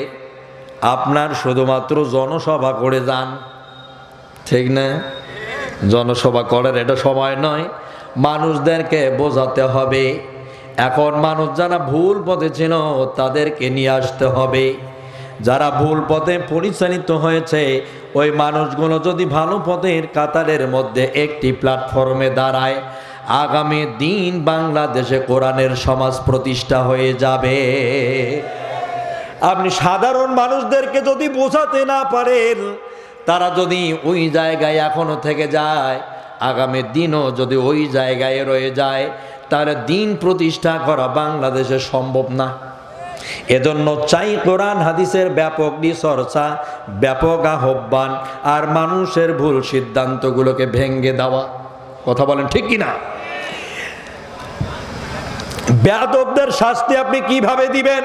আপনার শুধুমাত্র জনসভা করে যান। ঠিক না? জনসভা করার এটা সময় নয়, মানুষদেরকে বোঝাতে হবে। এখন মানুষ যারা ভুল পথে ছিল তাদেরকে নিয়ে আসতে হবে। যারা ভুল পথে পরিচালিত হয়েছে, ওই মানুষগুলো যদি ভালো পথের কাতারের মধ্যে একটি প্ল্যাটফর্মে দাঁড়ায়, আগামী দিন বাংলাদেশে কোরআনের সমাজ প্রতিষ্ঠা হয়ে যাবে। আপনি সাধারণ মানুষদেরকে যদি বোঝাতে না পারেন, তারা যদি ওই জায়গায় এখনো থেকে যায়, আগামী দিনও যদি ওই জায়গায় রয়ে যায়, তাহলে দিন প্রতিষ্ঠা করা বাংলাদেশে সম্ভব না। এজন্য চাই কোরআন হাদিসের ব্যাপক চর্চা, ব্যাপক আহ্বান, আর মানুষের ভুল সিদ্ধান্তগুলোকে ভেঙে দেওয়া। কথা বলেন ঠিক কিনা? বেয়াদবদের শাস্তি আপনি কিভাবে দিবেন?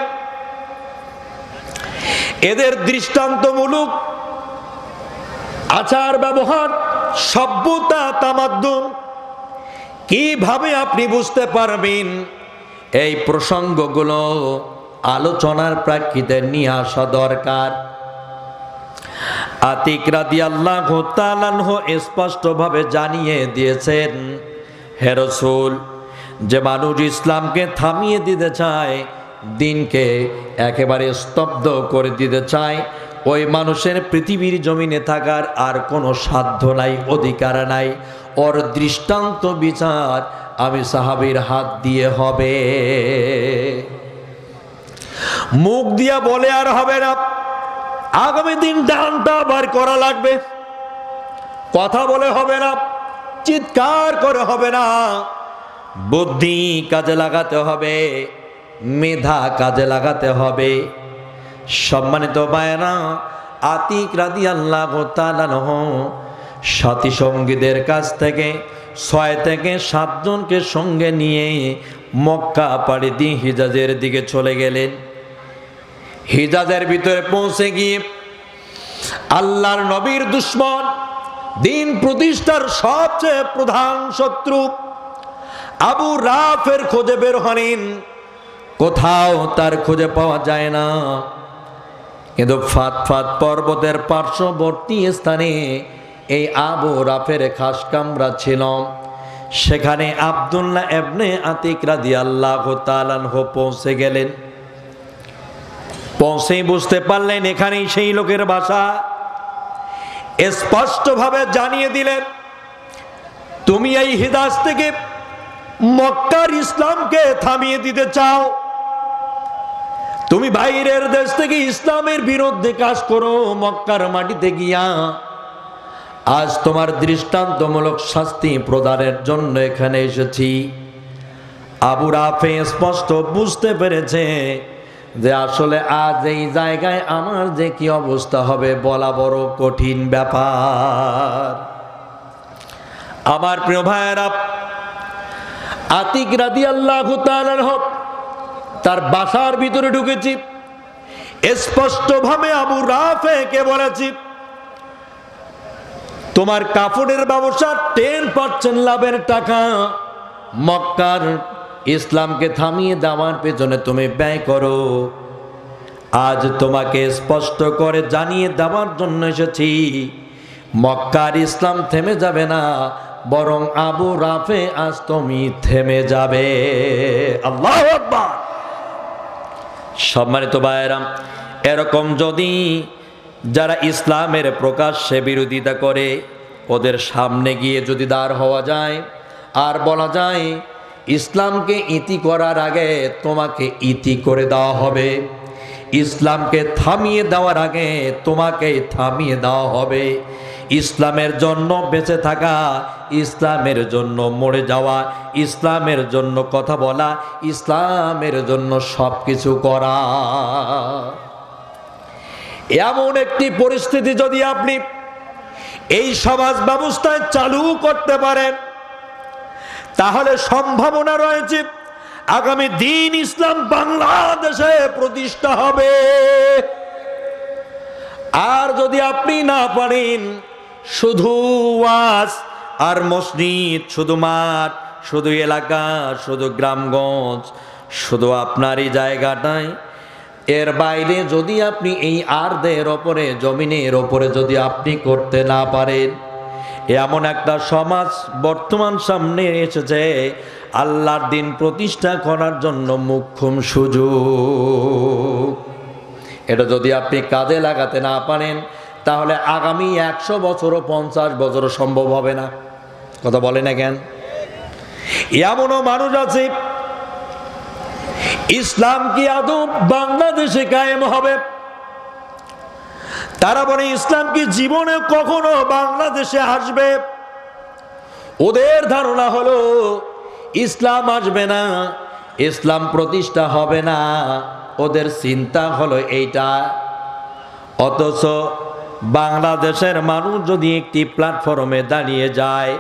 এদের দৃষ্টান্তমূলক আচার ব্যবহার, সভ্যতা, তামাদ্দুন কিভাবে আপনি বুঝতে পারবেন? এই প্রসঙ্গগুলো আলোচনার প্রেক্ষিতে নিয়ে আসা দরকার। আতিক রাদিয়াল্লাহু তাআলা আনহু স্পষ্টভাবে জানিয়ে দিয়েছেন, হে রাসূল, যে মানুষ ইসলামকে থামিয়ে দিতে চায়, দিনকে একেবারে স্তব্ধ করে দিতে চায়, ওই মানুষের পৃথিবীর জমিনে থাকার আর কোনো সাধ্য নাই, অধিকার নাই। ওর দৃষ্টান্ত বিচার আমি সাহাবীর হাত দিয়ে হবে। মুখ দিয়া বলে আর হবে না, আগামী দিন ডানটা বার করা লাগবে। কথা বলে হবে না, চিৎকার করে হবে না, বুদ্ধি কাজে লাগাতে হবে, মেধা কাজে লাগাতে হবে। সম্মানিত ভাইরা, আতিক রাদিয়াল্লাহু তাআলা আনহু সাথী সঙ্গীদের কাছ থেকে 6 থেকে 7 জনকে সঙ্গে নিয়ে মক্কা পাড়ি দিয়ে হিজাজের দিকে চলে গেলেন। হিজাজের ভিতরে পৌঁছে গিয়ে আল্লাহর নবীর দুশমন, দিন প্রতিষ্ঠার সবচেয়ে প্রধান শত্রু আবু রাফের খোঁজে বের হলেন। কোথাও তার খুঁজে পাওয়া যায় না, কিন্তু ফাত পর্বতের পার্শ্ববর্তী স্থানে এই আবু রাফের খাস কামরা ছিল। সেখানে আব্দুল্লাহ ইবনে আতিক রাদিয়াল্লাহু তাআলা আনহু পৌঁছে গেলেন। পৌঁছেই বুঝতে পারলেন এখানেই সেই লোকের বাসা। স্পষ্টভাবে জানিয়ে দিলেন, তুমি এই হিজাজ থেকে মক্কার ইসলামকে থামিয়ে দিতে চাও, তুমি বাইরের দেশ থেকে ইসলামের বিরুদ্ধে কাজ করো, মক্কার মাটিতে গিয়া আজ তোমার দৃষ্টান্তমূলক শাস্তি প্রদানের জন্য এখানে এসেছি। আবু রাফে স্পষ্ট বুঝতে পেরেছে যে আসলে আজ এই জায়গায় আমার যে কি অবস্থা হবে বলা বড় কঠিন ব্যাপার। আমার প্রিয় ভাইয়েরা, আতিক রাদিয়াল্লাহু তাআলা তার বাসার ভিতরে ঢুকেছি, স্পষ্টভাবে আবু রাফেকে বলেছি, তোমার কাপড়ের ব্যবসা 10% লাভের টাকা মক্কার ইসলামকে থামিয়ে দেওয়ার পেছনে তুমি ব্যয় করো। আজ তোমাকে স্পষ্ট করে জানিয়ে দেওয়ার জন্য এসেছি, মক্কার ইসলাম থেমে যাবে না, বরং আবু রাফে আজ তুমি থেমে যাবে। আল্লাহু আকবার। সম্মানিত ভাইয়েরা, এরকম যদি যারা ইসলামের প্রকাশ্যে বিরোধিতা করে ওদের সামনে গিয়ে যদি দাঁড় হওয়া যায় আর বলা যায় ইসলামকে ইতি করার আগে তোমাকে ইতি করে দেওয়া হবে, ইসলামকে থামিয়ে দেওয়ার আগে তোমাকে থামিয়ে দেওয়া হবে, ইসলামের জন্য বেঁচে থাকা, ইসলামের জন্য মরে যাওয়া, ইসলামের জন্য কথা বলা, ইসলামের জন্য সব কিছু করা, এমন একটি পরিস্থিতি যদি আপনি এই সমাজ ব্যবস্থায় চালু করতে পারেন তাহলে সম্ভাবনা রয়েছে আগামী দিন ইসলাম বাংলাদেশে প্রতিষ্ঠা হবে। আর যদি আপনি না পারেন, শুধু ওয়াজ আর মসজিদ, শুধু মাঠ, শুধু এলাকা, শুধু গ্রামগঞ্জ, শুধু আপনার এই জায়গাটায়, এর বাইরে যদি আপনি এই আরদের ওপরে, জমিনের ওপরে যদি আপনি করতে না পারেন, এমন একটা সমাজ বর্তমান সামনে এসেছে আল্লাহর দিন প্রতিষ্ঠা করার জন্য মোক্ষম সুযোগ। এটা যদি আপনি কাজে লাগাতে না পারেন তাহলে আগামী 100 বছরও 50 বছরও সম্ভব হবে না। কথা বলে না কেন? এমনও মানুষ আছে, ইসলাম কি আদৌ বাংলাদেশে কায়েম হবে? তারা বলে ইসলাম কি জীবনে কখনো বাংলাদেশে আসবে? ওদের ধারণা হলো ইসলাম আসবে না, ইসলাম প্রতিষ্ঠা হবে না, ওদের চিন্তা হলো এইটা। অথচ বাংলাদেশের মানুষ যদি একটি প্ল্যাটফর্মে দাঁড়িয়ে যায়,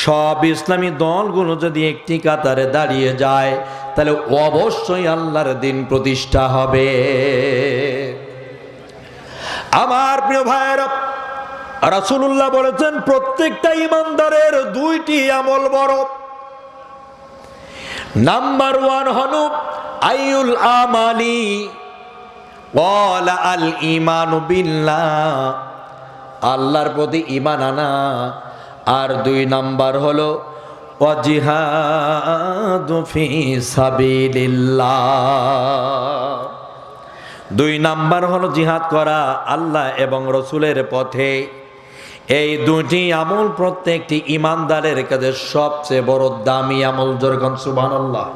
সব ইসলামী দলগুলো যদি একটি কাতারে দাঁড়িয়ে যায়, তাহলে অবশ্যই আল্লাহর দিন প্রতিষ্ঠা হবে। আমার প্রিয় ভাইয়েরা, রাসূলুল্লাহ বলেছেন প্রত্যেকটা ইমানদারের 2টি আমল বড়। নাম্বার 1 হলো আইউল আমালি ওয়ালা আল ঈমানু বিল্লাহ, আল্লাহর প্রতি ঈমান আনা। আর 2 নাম্বার হলো ওয়া জিহাদু ফি সাবিলিল্লাহ, 2 নাম্বার হলো জিহাদ করা আল্লাহ এবং রসুলের পথে। এই 2টি আমল প্রত্যেকটি ইমানদারের কাছে সবচেয়ে বড় দামি আমল। যেরকম সুবহানাল্লাহ।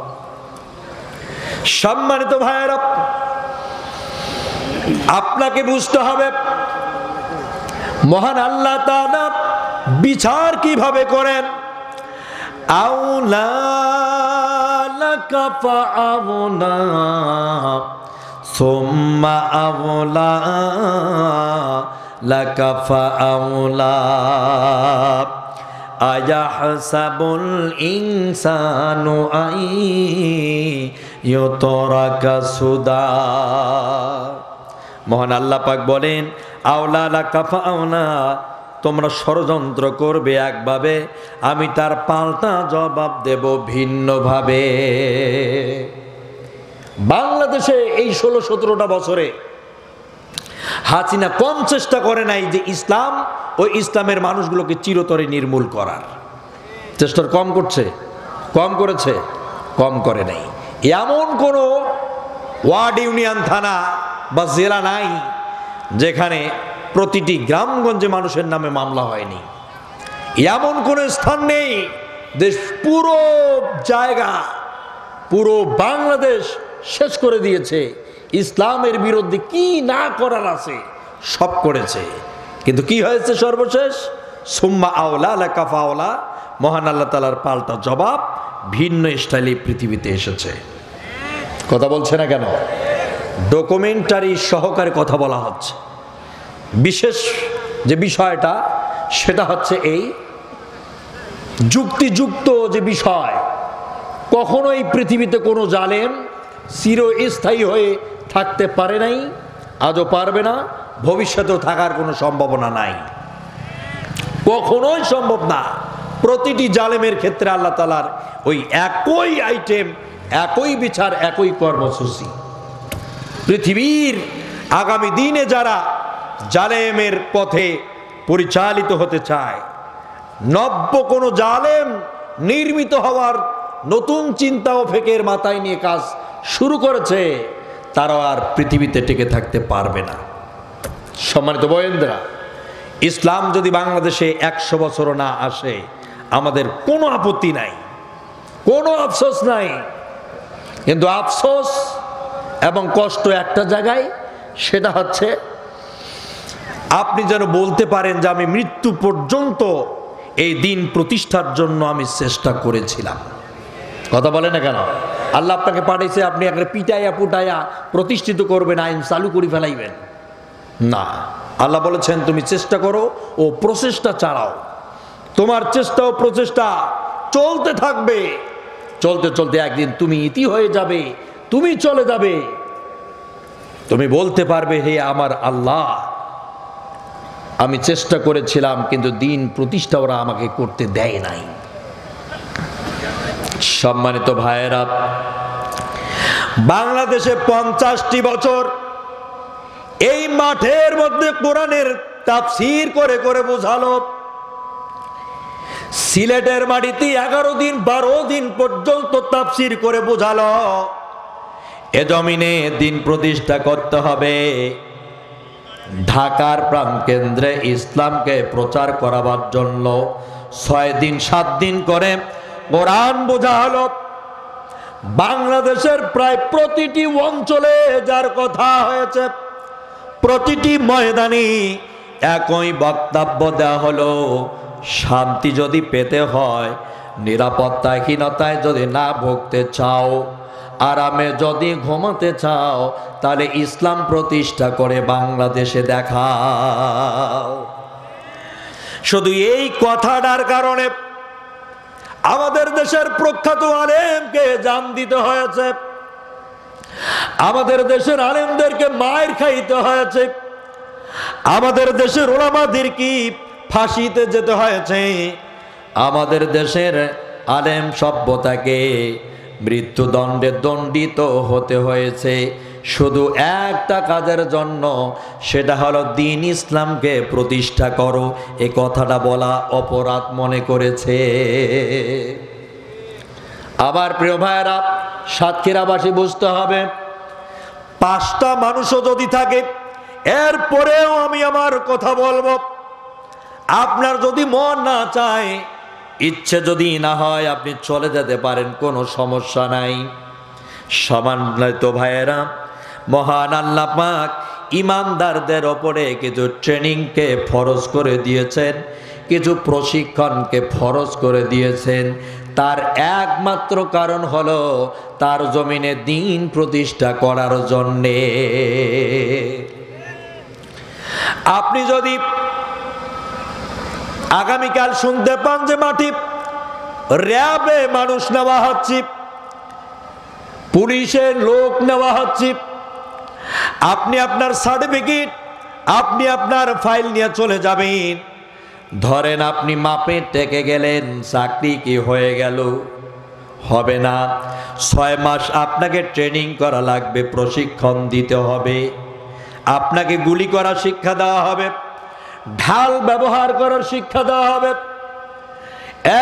সম্মানিত ভাইয়েরা, আপনাকে বুঝতে হবে মহান আল্লাহ তাআলা বিচার কিভাবে করেন। আউলা লাকা ফাআউনা সুম্মা আউলা লাকা ফাআউলা আয়াহসাবুল ইনসানু আই ইউতরাকা সুদা। মহান আল্লাহ পাক বলেন আওলা লাকা ফাআউনা, তোমরা ষড়যন্ত্র করবে একভাবে, আমি তার পাল্টা জবাব দেব ভিন্নভাবে। বাংলাদেশে এই 16-17টা বছরে হাসিনা কম চেষ্টা করে নাই যে ইসলাম ও ইসলামের মানুষগুলোকে চিরতরে নির্মূল করার। চেষ্টা কম করছে? কম করেছে? কম করে নাই। এমন কোনো ওয়ার্ড ইউনিয়ন থানা বা জেলা নাই যেখানে প্রতিটি গ্রামগঞ্জে মানুষের নামে মামলা হয়নি। এমন কোনো স্থান নেই দেশ পুরো জায়গা, পুরো বাংলাদেশ শেষ করে দিয়েছে। ইসলামের বিরুদ্ধে কি না করার আছে সব করেছে, কিন্তু কি হয়েছে সর্বশেষ? সুম্মা আওলা লাকা ফাওলা, মহান আল্লাহ তাআলার পাল্টা জবাব ভিন্ন স্টাইলে পৃথিবীতে এসেছে। কথা বলছে না কেন? ডকুমেন্টারি সহকারে কথা বলা হচ্ছে। বিশেষ যে বিষয়টা সেটা হচ্ছে এই যুক্তিযুক্ত যে বিষয়, কখনোই পৃথিবীতে কোনো জালেম চিরস্থায়ী হয়ে থাকতে পারে নাই, আজও পারবে না, ভবিষ্যতেও থাকার কোনো সম্ভাবনা নাই, কখনোই সম্ভব না। প্রতিটি জালেমের ক্ষেত্রে আল্লাহ তাআলার ওই একই আইটেম, একই বিচার, একই কর্মসূচি। পৃথিবীর আগামী দিনে যারা জালেমের পথে পরিচালিত হতে চায়, নব্য কোনো জালেম নির্মিত হওয়ার নতুন চিন্তা ও ফেকের মাথায় নিয়ে কাজ শুরু করেছে, তারা আর পৃথিবীতে টিকে থাকতে পারবে না। সম্মানিত বয়েন্দ্রা, ইসলাম যদি বাংলাদেশে 100 বছরও না আসে, আমাদের কোনো আপত্তি নাই, কোনো আফসোস নাই। কিন্তু আফসোস এবং কষ্ট একটা জায়গায়, সেটা হচ্ছে আপনি যেন বলতে পারেন যে আমি মৃত্যু পর্যন্ত এই দিন প্রতিষ্ঠার জন্য আমি চেষ্টা করেছিলাম। কথা বলে না কেন? আল্লাহ আপনাকে পাঠিয়েছে, আপনি একটা পিটাইয়া পুটাইয়া প্রতিষ্ঠিত করবেন, আইন চালু করে ফেলাইবেন না। আল্লাহ বলেছেন তুমি চেষ্টা করো ও প্রচেষ্টা চালাও। তোমার চেষ্টা ও প্রচেষ্টা চলতে থাকবে, চলতে চলতে একদিন তুমি ইতি হয়ে যাবে, তুমি চলে যাবে, তুমি বলতে পারবে হে আমার আল্লাহ, আমি চেষ্টা করেছিলাম কিন্তু দিন প্রতিষ্ঠা ওরা আমাকে করতে দেয় নাই। সম্মানিত ভাইয়েরা, বাংলাদেশে 50টি বছর এই মাঠের মধ্যে কোরআনের তাফসীর করে করে বোঝালো। সিলেটের মাটিতে 11 দিন 12 দিন পর্যন্ত তাফসীর করে বোঝালো এ জমিনে দিন প্রতিষ্ঠা করতে হবে। ঢাকার প্রাণকেন্দ্রে ইসলামকে প্রচার করাবার জন্য 6 দিন 7 দিন করে কোরআন বোঝা হলো। বাংলাদেশের প্রায় প্রতিটি অঞ্চলে যার কথা হয়েছে, প্রতিটি ময়দানে একই বক্তব্য দেওয়া হলো, শান্তি যদি পেতে হয়, নিরাপত্তাহীনতায় যদি না ভুগতে চাও, আরামে যদি ঘুমাতে চাও, তাহলে ইসলাম প্রতিষ্ঠা করে বাংলাদেশে দেখাও। শুধু এই কথাটার কারণে আমাদের দেশের প্রখ্যাত আলেমকে জান দিতে হয়েছে, আমাদের দেশের আলেমদেরকে মায়ের খাইতে হয়েছে, আমাদের দেশের ওলামাদেরকে ফাঁসিতে যেতে হয়েছে, আমাদের দেশের আলেম সভ্যতাকে মৃত্যুদণ্ডে দণ্ডিত হতে হয়েছে শুধু একটা কাজের জন্য, সেটা হলো দিন ইসলামকে প্রতিষ্ঠা করো। এ কথাটা বলা অপরাধ মনে করেছে। আবার প্রিয় ভাইয়েরা, সাতক্ষীরাবাসী বুঝতে হবে, 5টা মানুষও যদি থাকে, এরপরেও আমি আমার কথা বলবো। আপনার যদি মন না চায়, ইচ্ছে যদি না হয়, আপনি চলে যেতে পারেন, কোনো সমস্যা নাই। সম্মানিত ভাইয়েরা, মহান আল্লাহ পাক ইমানদারদের ওপরে কিছু ট্রেনিংকে ফরজ করে দিয়েছেন, কিছু প্রশিক্ষণকে ফরজ করে দিয়েছেন। তার একমাত্র কারণ হলো তার জমিনে দিন প্রতিষ্ঠা করার জন্যে। আপনি যদি আগামীকাল শুনতে পান যে মাটি র্যাবে মানুষ নেওয়া হচ্ছে, পুলিশের লোক নেওয়া হচ্ছে, আপনি আপনার সার্টিফিকেট, আপনি আপনার ফাইল নিয়ে চলে যাবেন। ধরেন আপনি মাপে টেকে গেলেন, চাকরি কি হয়ে গেল? হবে না। 6 মাস আপনাকে ট্রেনিং করা লাগবে, প্রশিক্ষণ দিতে হবে, আপনাকে গুলি করার শিক্ষা দেওয়া হবে, ঢাল ব্যবহার করার শিক্ষা দেওয়া হবে,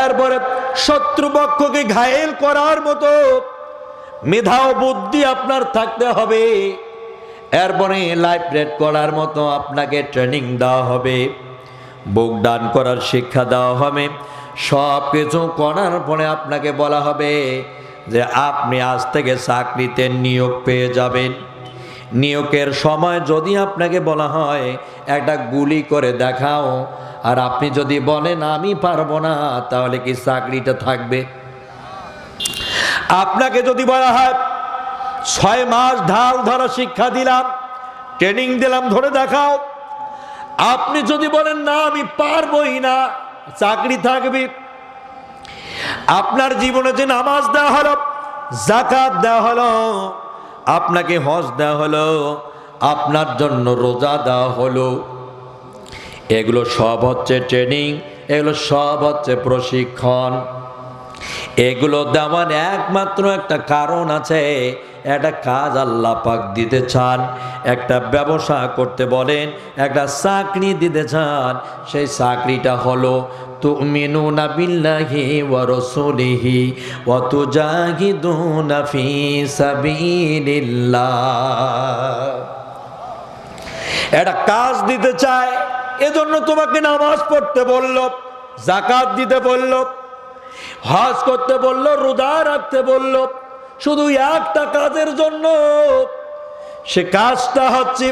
এরপরে শত্রুপক্ষকে ঘায়েল করার মতো মেধা ও বুদ্ধি আপনার থাকতে হবে, এরপরে লাইফ রেড করার মতো আপনাকে ট্রেনিং দেওয়া হবে, বুক ডান করার শিক্ষা দেওয়া হবে, সব কিছু করার পরে আপনাকে বলা হবে যে আপনি আজ থেকে চাকরিতে নিয়োগ পেয়ে যাবেন। নিয়োগের সময় যদি আপনাকে বলা হয় একটা গুলি করে দেখাও, আর আপনি যদি বলেন আমি পারবো না, তাহলে কি চাকরিটা থাকবে? আপনাকে যদি বলা হয় 6 মাস ঢাল ধরা শিক্ষা দিলাম, ট্রেনিং দিলাম, ধরে দেখাও, আপনি যদি বলেন না আমি পারবই না, চাকরি থাকবে? আপনার জীবনে যে নামাজ দেওয়া হলো, যাকাত দেওয়া হলো, আপনাকে হজ দেওয়া হলো, আপনার জন্য রোজা দেওয়া হলো, এগুলো সব হচ্ছে ট্রেনিং, এগুলো সব হচ্ছে প্রশিক্ষণ। এগুলো দেওয়ার একমাত্র একটা কারণ আছে, একটা কাজ আল্লাহ পাক দিতে চান, একটা ব্যবসা করতে বলেন, একটা চাকরি দিতে চান। সেই চাকরিটা হলো তুমিনুনা বিল্লাহি ওয়া রাসূলিহি ওয়া তুজাহিদুনা ফি সাবিলিল্লাহ। একটা কাজ দিতে চায়, এজন্য তোমাকে নামাজ পড়তে বলল, যাকাত দিতে বলল, হজ করতে বলল, রোজা রাখতে বলল, শুধু একটা কাজের জন্য। সে কাজটা হচ্ছে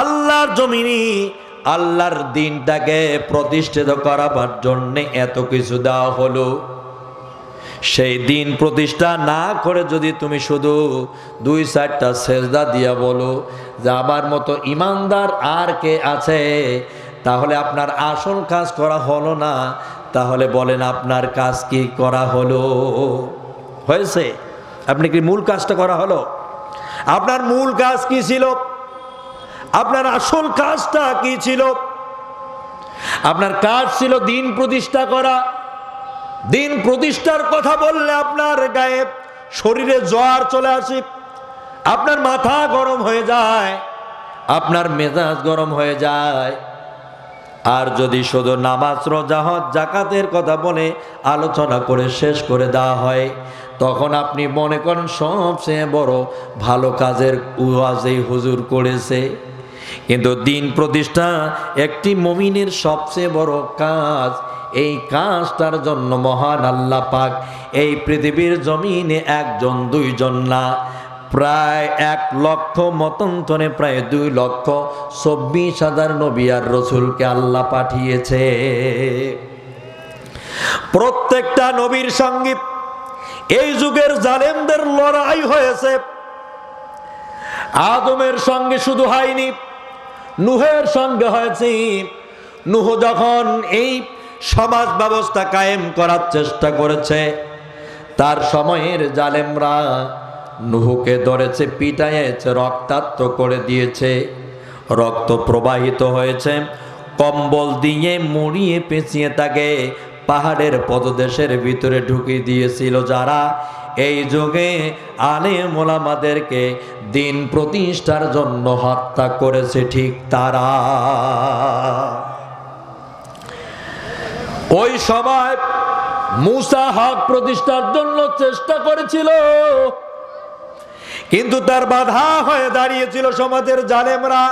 আল্লাহর জমিনে আল্লাহর দিনটাকে প্রতিষ্ঠিত করাবার জন্য এত কিছু দেওয়া হলো। সেই দিন প্রতিষ্ঠা না করে যদি তুমি শুধু 2-4টা সেজদা দিয়া বলো যে আমার মতো ইমানদার আর কে আছে, তাহলে আপনার আসল কাজ করা হলো না। তাহলে বলেন আপনার কাজ কি করা হলো? হয়েছে? আপনি কি মূল কাজটা করা হলো? আপনার মূল কাজ কি ছিল? আপনার আসল কাজটা কি ছিল? আপনার কাজ ছিল দিন প্রতিষ্ঠা করা। দিন প্রতিষ্ঠার কথা বললে আপনার গায়ে শরীরে জ্বর চলে আসে, আপনার মাথা গরম হয়ে যায়, আপনার মেজাজ গরম হয়ে যায়। আর যদি শুধু নামাজ, রোজা, হজ, যাকাতের কথা বলে আলোচনা করে শেষ করে দেওয়া হয়, তখন আপনি মনে করেন সবচেয়ে বড় ভালো কাজের ওয়াজই হুজুর করেছে। কিন্তু দিন প্রতিষ্ঠা একটি মুমিনের সবচেয়ে বড় কাজ। এই কাজটার জন্য মহান আল্লাহ পাক এই পৃথিবীর জমিনে 1 জন 2 জন না, প্রায় 1 লক্ষ মতান্তরে প্রায় 2,24,000 নবী আর রসুলকে আল্লাহ পাঠিয়েছে। প্রত্যেকটা নবীর সঙ্গে এই যুগের জালেমদের লড়াই হয়েছে। আদমের সঙ্গে শুধু হয়নি, নূহের সঙ্গে হয়েছে। নূহ যখন এই সমাজ ব্যবস্থা কায়েম করার চেষ্টা করেছে, তার সময়ের জালেমরা নূহকে ধরেছে, পিটাইয়েছে, রক্তাক্ত করে দিয়েছে, রক্ত প্রবাহিত হয়েছে। কম্বল দিয়ে মুড়িয়ে পেঁচিয়ে তাকে পাহাড়ের পদদেশের ভিতরে ঢুকিয়ে দিয়েছিল যারা এই যুগে আলেম ওলামাদেরকে দিন প্রতিষ্ঠার জন্য হত্যা করেছে, ঠিক তারা। ওই সময় মূসা হক প্রতিষ্ঠার জন্য চেষ্টা করেছিল, কিন্তু তার বাধা হয়ে দাঁড়িয়েছিল সমাজের জালেমরা।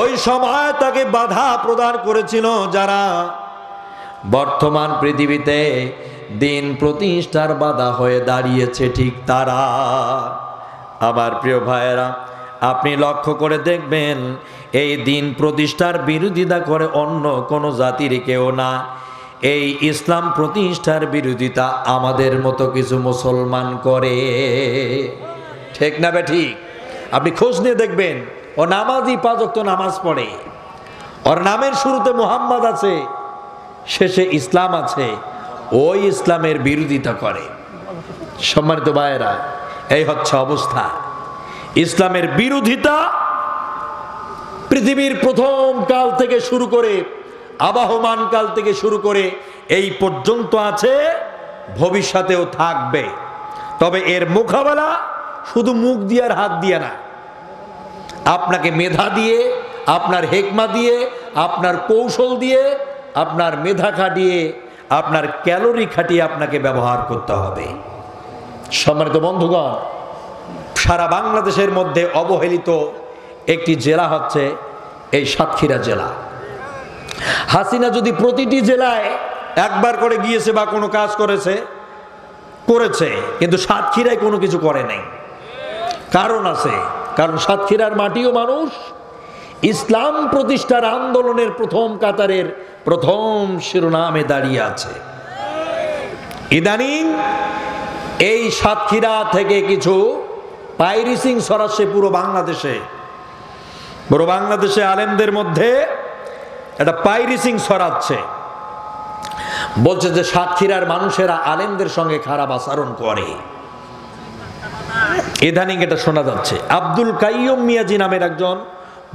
ওই সময় তাকে বাধা প্রদান করেছিল যারা বর্তমান পৃথিবীতে দিন প্রতিষ্ঠার বাধা হয়ে দাঁড়িয়েছে, ঠিক তারা। আমার প্রিয় ভাইয়েরা, আপনি লক্ষ্য করে দেখবেন এই দিন প্রতিষ্ঠার বিরোধিতা করে অন্য কোনো জাতির কেউ না। এই ইসলাম প্রতিষ্ঠার বিরোধিতা আমাদের মতো কিছু মুসলমান করে, ঠিক না বে ঠিক? আপনি খোঁজ নিয়ে দেখবেন, ও নামাজি, 5 ওয়াক্ত নামাজ পড়ে, ওর নামের শুরুতে মুহাম্মদ আছে, শেষে ইসলাম আছে, ওই ইসলামের বিরোধিতা করে। সম্মানিত ভাইয়েরা, এই হচ্ছে অবস্থা। ইসলামের বিরোধিতা পৃথিবীর প্রথম কাল থেকে শুরু করে, আবাহমান কাল থেকে শুরু করে এই পর্যন্ত আছে, ভবিষ্যতেও থাকবে। তবে এর মোকাবেলা শুধু মুখ দিয়ে আর হাত দিয়ে না, আপনাকে মেধা দিয়ে, আপনার হেকমা দিয়ে, আপনার কৌশল দিয়ে, আপনার মেধা খাটিয়ে, আপনার ক্যালোরি খাটিয়ে আপনাকে ব্যবহার করতে হবে। সম্মানিত বন্ধুগণ, সারা বাংলাদেশের মধ্যে অবহেলিত একটি জেলা হচ্ছে এই সাতক্ষীরা জেলা। হাসিনা যদি প্রতিটি জেলায় একবার করে গিয়েছে বা কোনো কাজ করেছে, কিন্তু সাতক্ষীরায় কোনো কিছু করে নাই। কারণ আছে, কারণ সাতক্ষীরার মাটিও মানুষ ইসলাম প্রতিষ্ঠার আন্দোলনের প্রথম কাতারের প্রথম শিরোনামে দাঁড়িয়ে আছে। ইদানিং এই সাতক্ষীরা থেকে কিছু পাইরিসিং ছড়াচ্ছে পুরো বাংলাদেশে আলেমদের মধ্যে একটা পাইরিসিং ছড়াচ্ছে, বলছে যে সাতক্ষীরার মানুষেরা আলেমদের সঙ্গে খারাপ আচরণ করে। ইদানিং এটা শোনা যাচ্ছে। আব্দুল কাইয়ুম মিয়াজি নামের একজন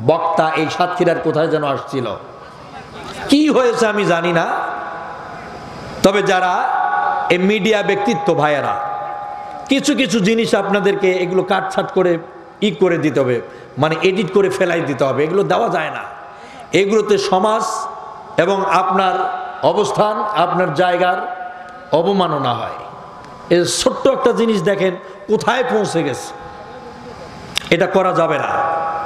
বক্তা এই সাতক্ষীরার কোথায় যেন আসছিল, কি হয়েছে আমি জানি না, তবে যারা এই মিডিয়া ব্যক্তিত্ব ভাইয়েরা, কিছু কিছু জিনিস আপনাদেরকে এগুলো কাটছাট করে করে দিতে হবে, মানে এডিট করে ফেলাই দিতে হবে, এগুলো দেওয়া যায় না। এগুলোতে সমাজ এবং আপনার অবস্থান, আপনার জায়গার অবমাননা হয়। এই ছোট্ট একটা জিনিস দেখেন কোথায় পৌঁছে গেছে, এটা করা যাবে না।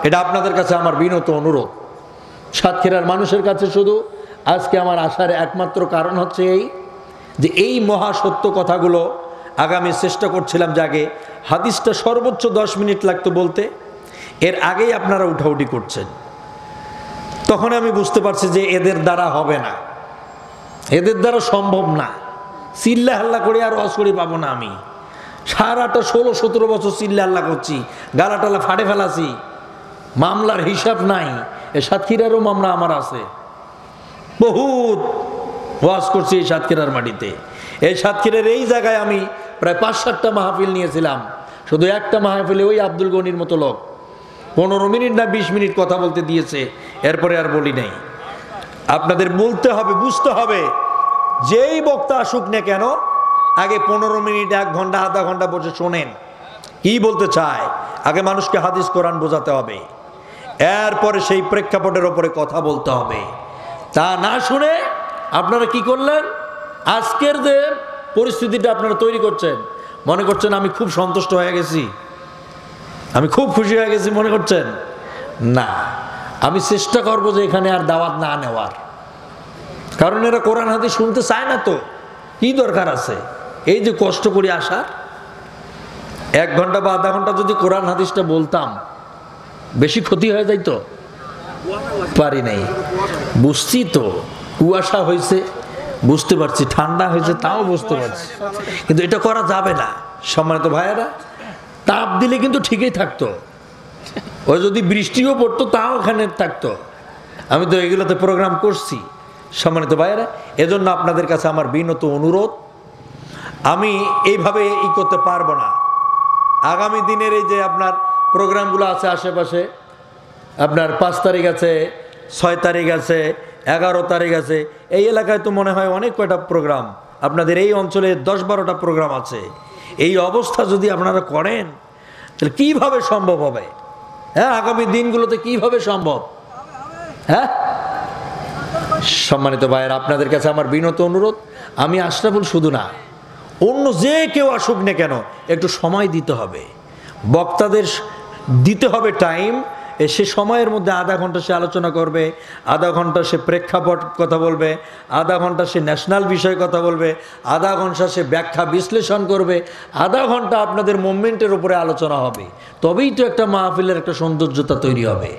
এটা আপনাদের কাছে আমার বিনত অনুরোধ। সাতক্ষীরার মানুষের কাছে শুধু আজকে আমার আসার একমাত্র কারণ হচ্ছে এই যে এই মহা সত্য কথাগুলো আগামী চেষ্টা করছিলাম যে আগে হাদিসটা সর্বোচ্চ 10 মিনিট লাগতো বলতে, এর আগেই আপনারা উঠাউঠি করছেন। তখন আমি বুঝতে পারছি যে এদের দ্বারা হবে না, এদের দ্বারা সম্ভব না। চিল্লা হাল্লা করে আর অসরি পাবো না আমি। সারাটা 16-17 বছর চিল্লা হাল্লা করছি, গালাটালা ফাটে ফেলাছি, মামলার হিসাব নাই। এ সাতক্ষীরারও মামলা আমার আছে, বহুত ওয়াজ করছি এই সাতক্ষীরার মাটিতে। এই সাতক্ষীরার এই জায়গায় আমি প্রায় 5-7টা মাহফিল নিয়েছিলাম। শুধু একটা মাহফিলে ওই আব্দুল গনির মতো লোক 15 মিনিট না 20 মিনিট কথা বলতে দিয়েছে, এরপরে আর বলি নাই। আপনাদের বলতে হবে, বুঝতে হবে, যেই বক্তা আসুক না কেন আগে 15 মিনিট, 1 ঘন্টা, আধা ঘন্টা বসে শোনেন কি বলতে চায়। আগে মানুষকে হাদিস কোরআন বোঝাতে হবে, এরপরে সেই প্রেক্ষাপটের ওপরে কথা বলতে হবে। তা না শুনে আপনারা কি করলেন, আজকের যে পরিস্থিতিটা আপনারা তৈরি করছেন, মনে করছেন আমি খুব সন্তুষ্ট হয়ে গেছি, আমি খুব খুশি হয়ে গেছি মনে করছেন। না, আমি চেষ্টা করব যে এখানে আর দাওয়াত না নেওয়ার, কারণ এরা কোরআন হাদিস শুনতে চায় না। তো কি দরকার আছে এই যে কষ্ট করে আসার? 1 ঘন্টা বা আধা ঘন্টা যদি কোরআন হাদিসটা বলতাম বেশি ক্ষতি হয়ে যাইতো। পারি নাই, বুঝছি তো, কুয়াশা হয়েছে বুঝতে পারছি, ঠান্ডা হয়েছে তাও বুঝতে পারছি, কিন্তু এটা করা যাবে না। সম্মানিত ভাইয়েরা, তাপ দিলে কিন্তু ঠিকই থাকতো, ওই যদি বৃষ্টিও পড়তো তাও ওখানে থাকতো। আমি তো এগুলোতে প্রোগ্রাম করছি। সম্মানিত ভাইয়েরা, এজন্য আপনাদের কাছে আমার বিনত অনুরোধ, আমি এইভাবে করতে পারবো না। আগামী দিনের এই যে আপনার প্রোগ্রামগুলো আছে আশেপাশে, আপনার 5 তারিখ আছে, 6 তারিখ আছে, 11 তারিখ আছে, এই এলাকায় তো মনে হয় অনেক কয়টা প্রোগ্রাম, আপনাদের এই অঞ্চলে 10-12টা প্রোগ্রাম আছে। এই অবস্থা যদি আপনারা করেন তাহলে কিভাবে সম্ভব হবে? হ্যাঁ, আগামী দিনগুলোতে কিভাবে সম্ভব? হ্যাঁ, সম্মানিত ভাইয়েরা, আপনাদের কাছে আমার বিনত অনুরোধ, আমি আশরাফুল শুধু না, অন্য যে কেউ আসুক না কেন একটু সময় দিতে হবে, বক্তাদের দিতে হবে টাইম। সে সময়ের মধ্যে আধা ঘন্টা সে আলোচনা করবে, আধা ঘন্টা সে প্রেক্ষাপট কথা বলবে, আধা ঘন্টা সে ন্যাশনাল বিষয়ে কথা বলবে, আধা ঘন্টা সে ব্যাখ্যা বিশ্লেষণ করবে, আধা ঘন্টা আপনাদের মুভমেন্টের উপরে আলোচনা হবে। তবেই তো একটা মাহফিলের একটা সৌন্দর্যতা তৈরি হবে,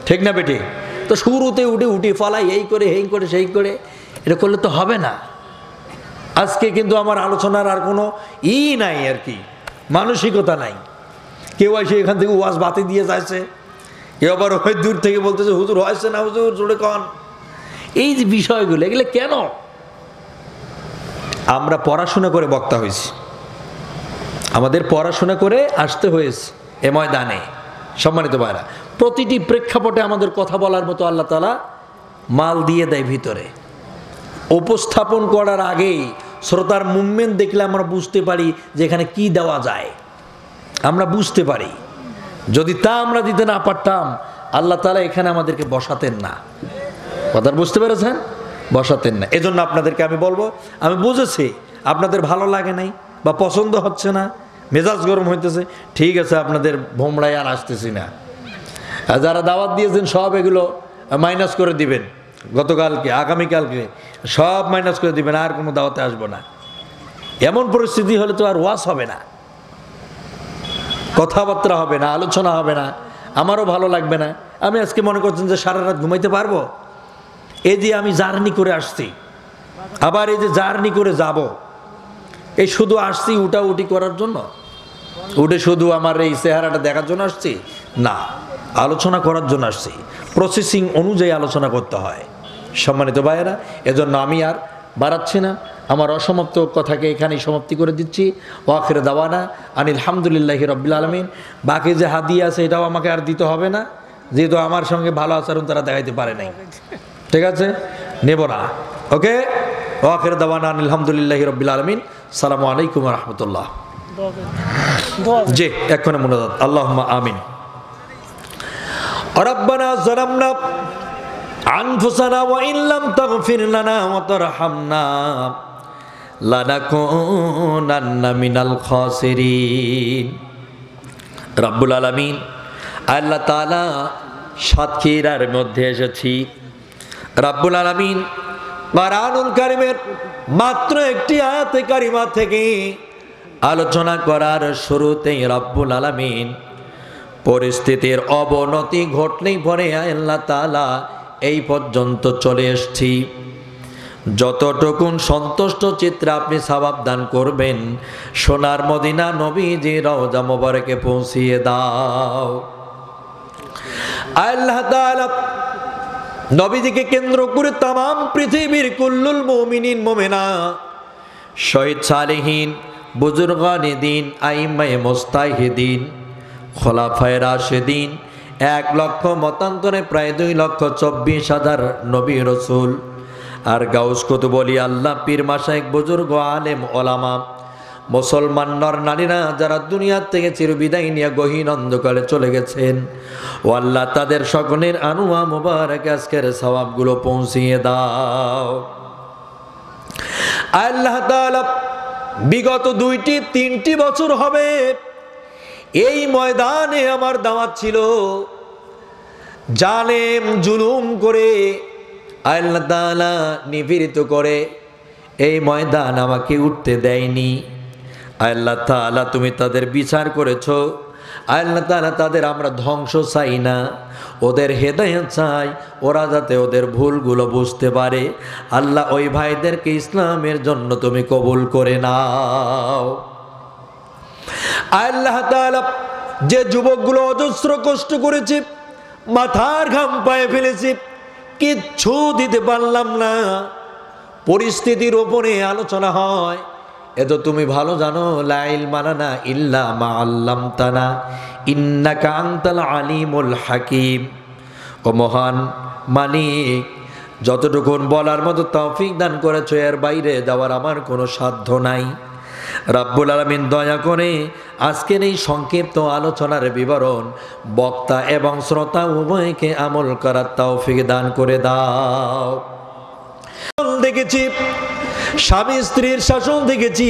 ঠিক না বেটে? তো শুরুতে উঠে ফলাই এই করে সেই করে এটা করলে তো হবে না। আজকে কিন্তু আমার আলোচনার আর কোনো নাই আর কি, মানসিকতা নাই। কেউ এসে এখান থেকে ওয়াজ বাতি দিয়ে যাচ্ছে, কেউ আবার ওই দূর থেকে বলতেছে হুজুর হয়েছে না, হুজুর জোরে কন। এই যে বিষয়গুলো, এগুলো কেন? আমরা পড়াশোনা করে বক্তা হয়েছি, আমাদের পড়াশোনা করে আসতে হয়েছে এ ময়দানে। সম্মানিত ভাইরা, প্রতিটি প্রেক্ষাপটে আমাদের কথা বলার মতো আল্লাহ তাআলা মাল দিয়ে দেয় ভিতরে। উপস্থাপন করার আগেই শ্রোতার মুভমেন্ট দেখলে আমরা বুঝতে পারি যে এখানে কি দেওয়া যায়, আমরা বুঝতে পারি। যদি তা আমরা দিতে না পারতাম, আল্লাহ তাআলা এখানে আমাদেরকে বসাতেন না। কথা বুঝতে পেরেছেন? বসাতেন না। এজন্য আপনাদেরকে আমি বলবো, আমি বুঝেছি আপনাদের ভালো লাগে নাই বা পছন্দ হচ্ছে না, মেজাজ গরম হইতেছে, ঠিক আছে, আপনাদের ভোমরায় আর আসতেছি না। আর যারা দাওয়াত দিয়েছেন সব এগুলো মাইনাস করে দিবেন গতকালকে, আগামীকালকে, সব মাইনাস করে দিবেন, আর কোনো দাওয়াতে আসবো না। এমন পরিস্থিতি হলে তো আর ওয়াজ হবে না, কথাবার্তা হবে না, আলোচনা হবে না, আমারও ভালো লাগবে না। আমি আজকে মনে করছেন যে সারা রাত ঘুমাইতে পারবো? এই যে আমি জার্নি করে আসছি, আবার এই যে জার্নি করে যাব, এই শুধু আসছি উঠাউঠি করার জন্য? উঠে শুধু আমার এই চেহারাটা দেখার জন্য আসছি? না, আলোচনা করার জন্য আসছি। প্রসেসিং অনুযায়ী আলোচনা করতে হয় সম্মানিত ভাইয়েরা। এজন্য আমি আর বাড়াচ্ছি না, আমার অসমাপ্ত কথাকে এখানেই সমাপ্তি করে দিচ্ছি। ওয়াখির দাওয়ানা আনিল হামদুলিল্লাহি রাব্বিল আলামিন। বাকি যে হাদিয়া আছে এটাও আমাকে আর দিতে হবে না, যেহেতু আমার সঙ্গে ভালো আচরণ তারা দেখাইতে পারে নাই। ঠিক আছে, নেব না। ওকে, ওয়াখির দাওয়ানা আনিল হামদুলিল্লাহি রাব্বিল আলামিন। আসসালামু আলাইকুম ওয়া রাহমাতুল্লাহ। জি, এক্ষণে মুনাজাত। আল্লাহুম্মা আমিন। রব্বানা যালামনা আনফুসানা ওয়া ইন লাম তাগফির লানা ওয়া তারহামনা লানাকুনান্না মিনাল খাসিরিন। রব্বুল আলামিন, আল্লাহ তাআলা সাতক্ষীরার মধ্যে এসেছি। রব্বুল আলামিন কোরআনুল কারীমের মাত্র একটি আয়াতে কারিমা থেকে আলোচনা করার শুরুতেই রব্বুল আলামিন পরিস্থিতির অবনতি ঘটলেই পরে আল্লাহ তাআলা এই পর্যন্ত চলে এসেছি। যতটুকুন সন্তুষ্ট চিত্রে আপনি সওয়াব দান করবেন, সোনার মদিনা নবীজি রওজা মোবারকে পৌঁছিয়ে দাও। আল্লাহ তাআলা নবীজিকে কেন্দ্র করে তামাম পৃথিবীর কুল্লুল মুমিনিন মুমিনা, শহীদ সালেহীন, বুজুর্গানে দিন, আইম্মায়ে মুস্তাহিদিন, খোলাফায়ে রাশেদিন, 1 লক্ষ মতান্তরে প্রায় 2,24,000 নবী রসুল আর গাউস কুতুব ওলি আল্লাহ, পীর মাশায়েখ, বুজুর্গ, আলেম, ওলামা, মুসলমান নর নারীরা যারা দুনিয়ার থেকে চিরবিদায় নিয়ে গহীন অন্ধকারে চলে গেছেন, ও আল্লাহ তাদের সকলের আনুয়া মুবারক আজকের সওয়াবগুলো পৌঁছিয়ে দাও। আল্লাহ তাআলা বিগত 2-3টি বছর হবে এই ময়দানে আমার দাওয়াত ছিল, জালেম জুলুম করে আল্লাহ তাআলা নিপীড়িত করে এই ময়দান আমাকে উঠতে দেয়নি। আল্লাহ তাআলা তুমি তাদের বিচার করেছো। আল্লাহ তাআলা তাদের আমরা ধ্বংস চাই না, ওদের হেদায়েত চাই, ওরা যাতে ওদের ভুলগুলো বুঝতে পারে। আল্লাহ ওই ভাইদেরকে ইসলামের জন্য তুমি কবুল করে নাও। আল্লাহ তাআলা যে যুবকগুলো অজস্র কষ্ট করেছে, মাথার ঘাম পায়ে ফেলেছে, কিচ্ছু দিতে পারলাম না, পরিস্থিতির ওপরে আলোচনা হয়। এ তো তুমি ভালো জানো, লা ইলমা লানা ইল্লা মা আল্লামতানা ইন্নাকা আনতাল আলিমুল হাকিম। ও মহান মালিক, যতটুকুন বলার মতো তৌফিক দান করেছো, এর বাইরে যাওয়ার আমার কোনো সাধ্য নাই। রব্বুল আলামিন দয়া করে আজকের এই সংক্ষিপ্ত আলোচনার বিবরণ বক্তা এবং শ্রোতা উভয়কে আমল করার তৌফিক দান করে দাও। দেখেছি স্বামী স্ত্রীর শাসন দেখেছি,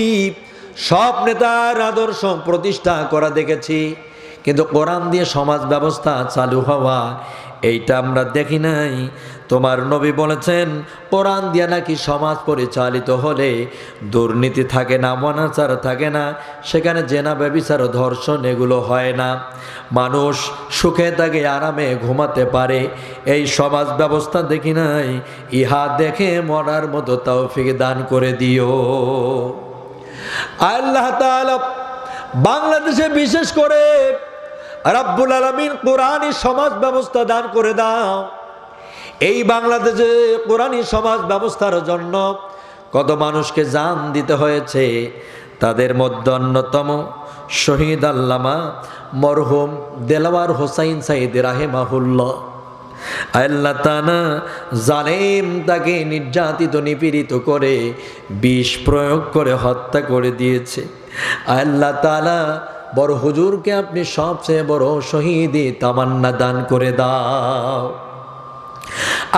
সব নেতার আদর্শ প্রতিষ্ঠা করা দেখেছি, কিন্তু কোরআন দিয়ে সমাজ ব্যবস্থা চালু হওয়া এইটা আমরা দেখি নাই। তোমার নবী বলেছেন কোরআন দিয়ে নাকি সমাজ পরিচালিত হলে দুর্নীতি থাকে না, অনাচার থাকে না, সেখানে জেনা, ব্যভিচার, ধর্ষণ এগুলো হয় না, মানুষ সুখে থাকে, আরামে ঘুমাতে পারে। এই সমাজ ব্যবস্থা দেখি নাই, ইহা দেখে মরার মতো তৌফিক দান করে দিও। আল্লাহ তাআলা বাংলাদেশে বিশেষ করে রব্বুল আলামিন কোরআনী সমাজ ব্যবস্থা দান করে দাও। এই বাংলাদেশে কোরআনী সমাজ ব্যবস্থার জন্য কত মানুষকে জান দিতে হয়েছে, তাদের মধ্যে অন্যতম শহীদ আল্লামা মরহুম দেলাওয়ার হোসাইন সাইদ রাহিমাহুল্লাহ। আল্লাহ তাআলা জালেম তাকে নির্যাতিত নিপীড়িত করে বিষ প্রয়োগ করে হত্যা করে দিয়েছে। আল্লাহ তাআলা বড় হুজুরকে আপনি সবচেয়ে বড় শহীদি তামান্না দান করে দাও।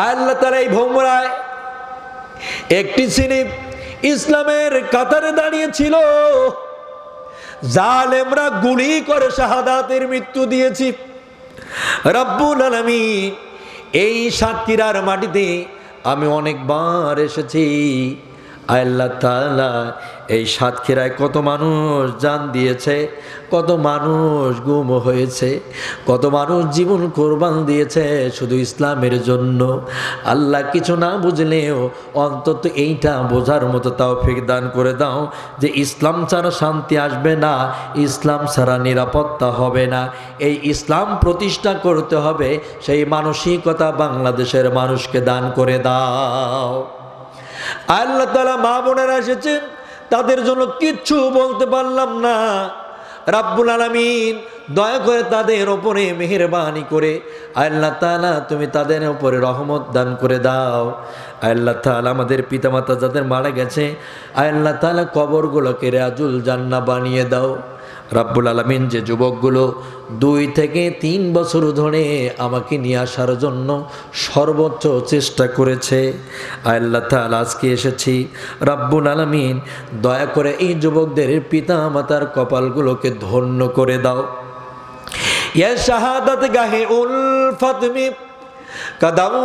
আল্লাহ তাআলা এই ভোমরায় একটি শ্রেণী ইসলামের কাতারে দাঁড়িয়েছিল, জালেমরা গুলি করে শাহাদাতের মৃত্যু দিয়েছি। রব্বুল আলামিন এই সাতক্ষীরার মাটিতে আমি অনেকবার এসেছি। আল্লাহ তাআলা এই সাতক্ষীরায় কত মানুষ জান দিয়েছে, কত মানুষ গুম হয়েছে, কত মানুষ জীবন কোরবান দিয়েছে শুধু ইসলামের জন্য। আল্লাহ কিছু না বুঝলেও অন্তত এইটা বোঝার মতো তৌফিক দান করে দাও যে ইসলাম ছাড়া শান্তি আসবে না, ইসলাম ছাড়া নিরাপত্তা হবে না। এই ইসলাম প্রতিষ্ঠা করতে হবে, সেই মানসিকতা বাংলাদেশের মানুষকে দান করে দাও। আল্লাহ তাআলা মা বোনেরা এসেছেন, তাদের জন্য কিচ্ছু বলতে পারলাম না। রাব্বুল আলামিন দয়া করে তাদের ওপরে মেহেরবানি করে আল্লাহ তাআলা তুমি তাদের ওপরে রহমত দান করে দাও। আল্লাহ তাআলা আমাদের পিতামাতা যাদের মারা গেছে আল্লাহ তাআলা কবরগুলোকে রাজুল জান্নাহ বানিয়ে দাও। রাব্বুল আলামিন যে যুবকগুলো 2 থেকে 3 বছর ধরে আমাকে নিয়ে আসার জন্য সর্বোচ্চ চেষ্টা করেছে, আল্লাহ তাআলা আজকে এসেছি, রাব্বুল আলামিন দয়া করে এই যুবকদের পিতা মাতার কপালগুলোকে ধন্য করে দাও। ইয়া শাহাদাত গাহে উলফত মে কদম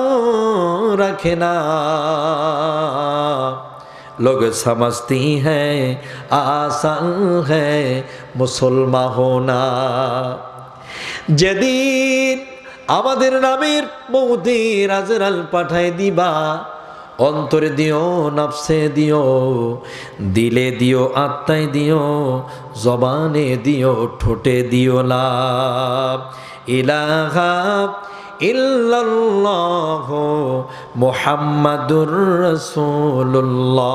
রাখনা, लोग समझती हैं आसान है मुसलमान होना। যেদিন আমাদের নামের মৌতের আজরাল পাঠায় দিবা, অন্তরে দিও, নফসে দিও, দিলে দিও, আত্মায় দিও, জবানে দিও, ঠোঁটে দিও, লা ইলাহা ইল্লাল্লাহ মুহাম্মাদুর রাসূলুল্লাহ।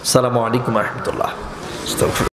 আসসালামু আলাইকুম ওয়া রাহমাতুল্লাহ।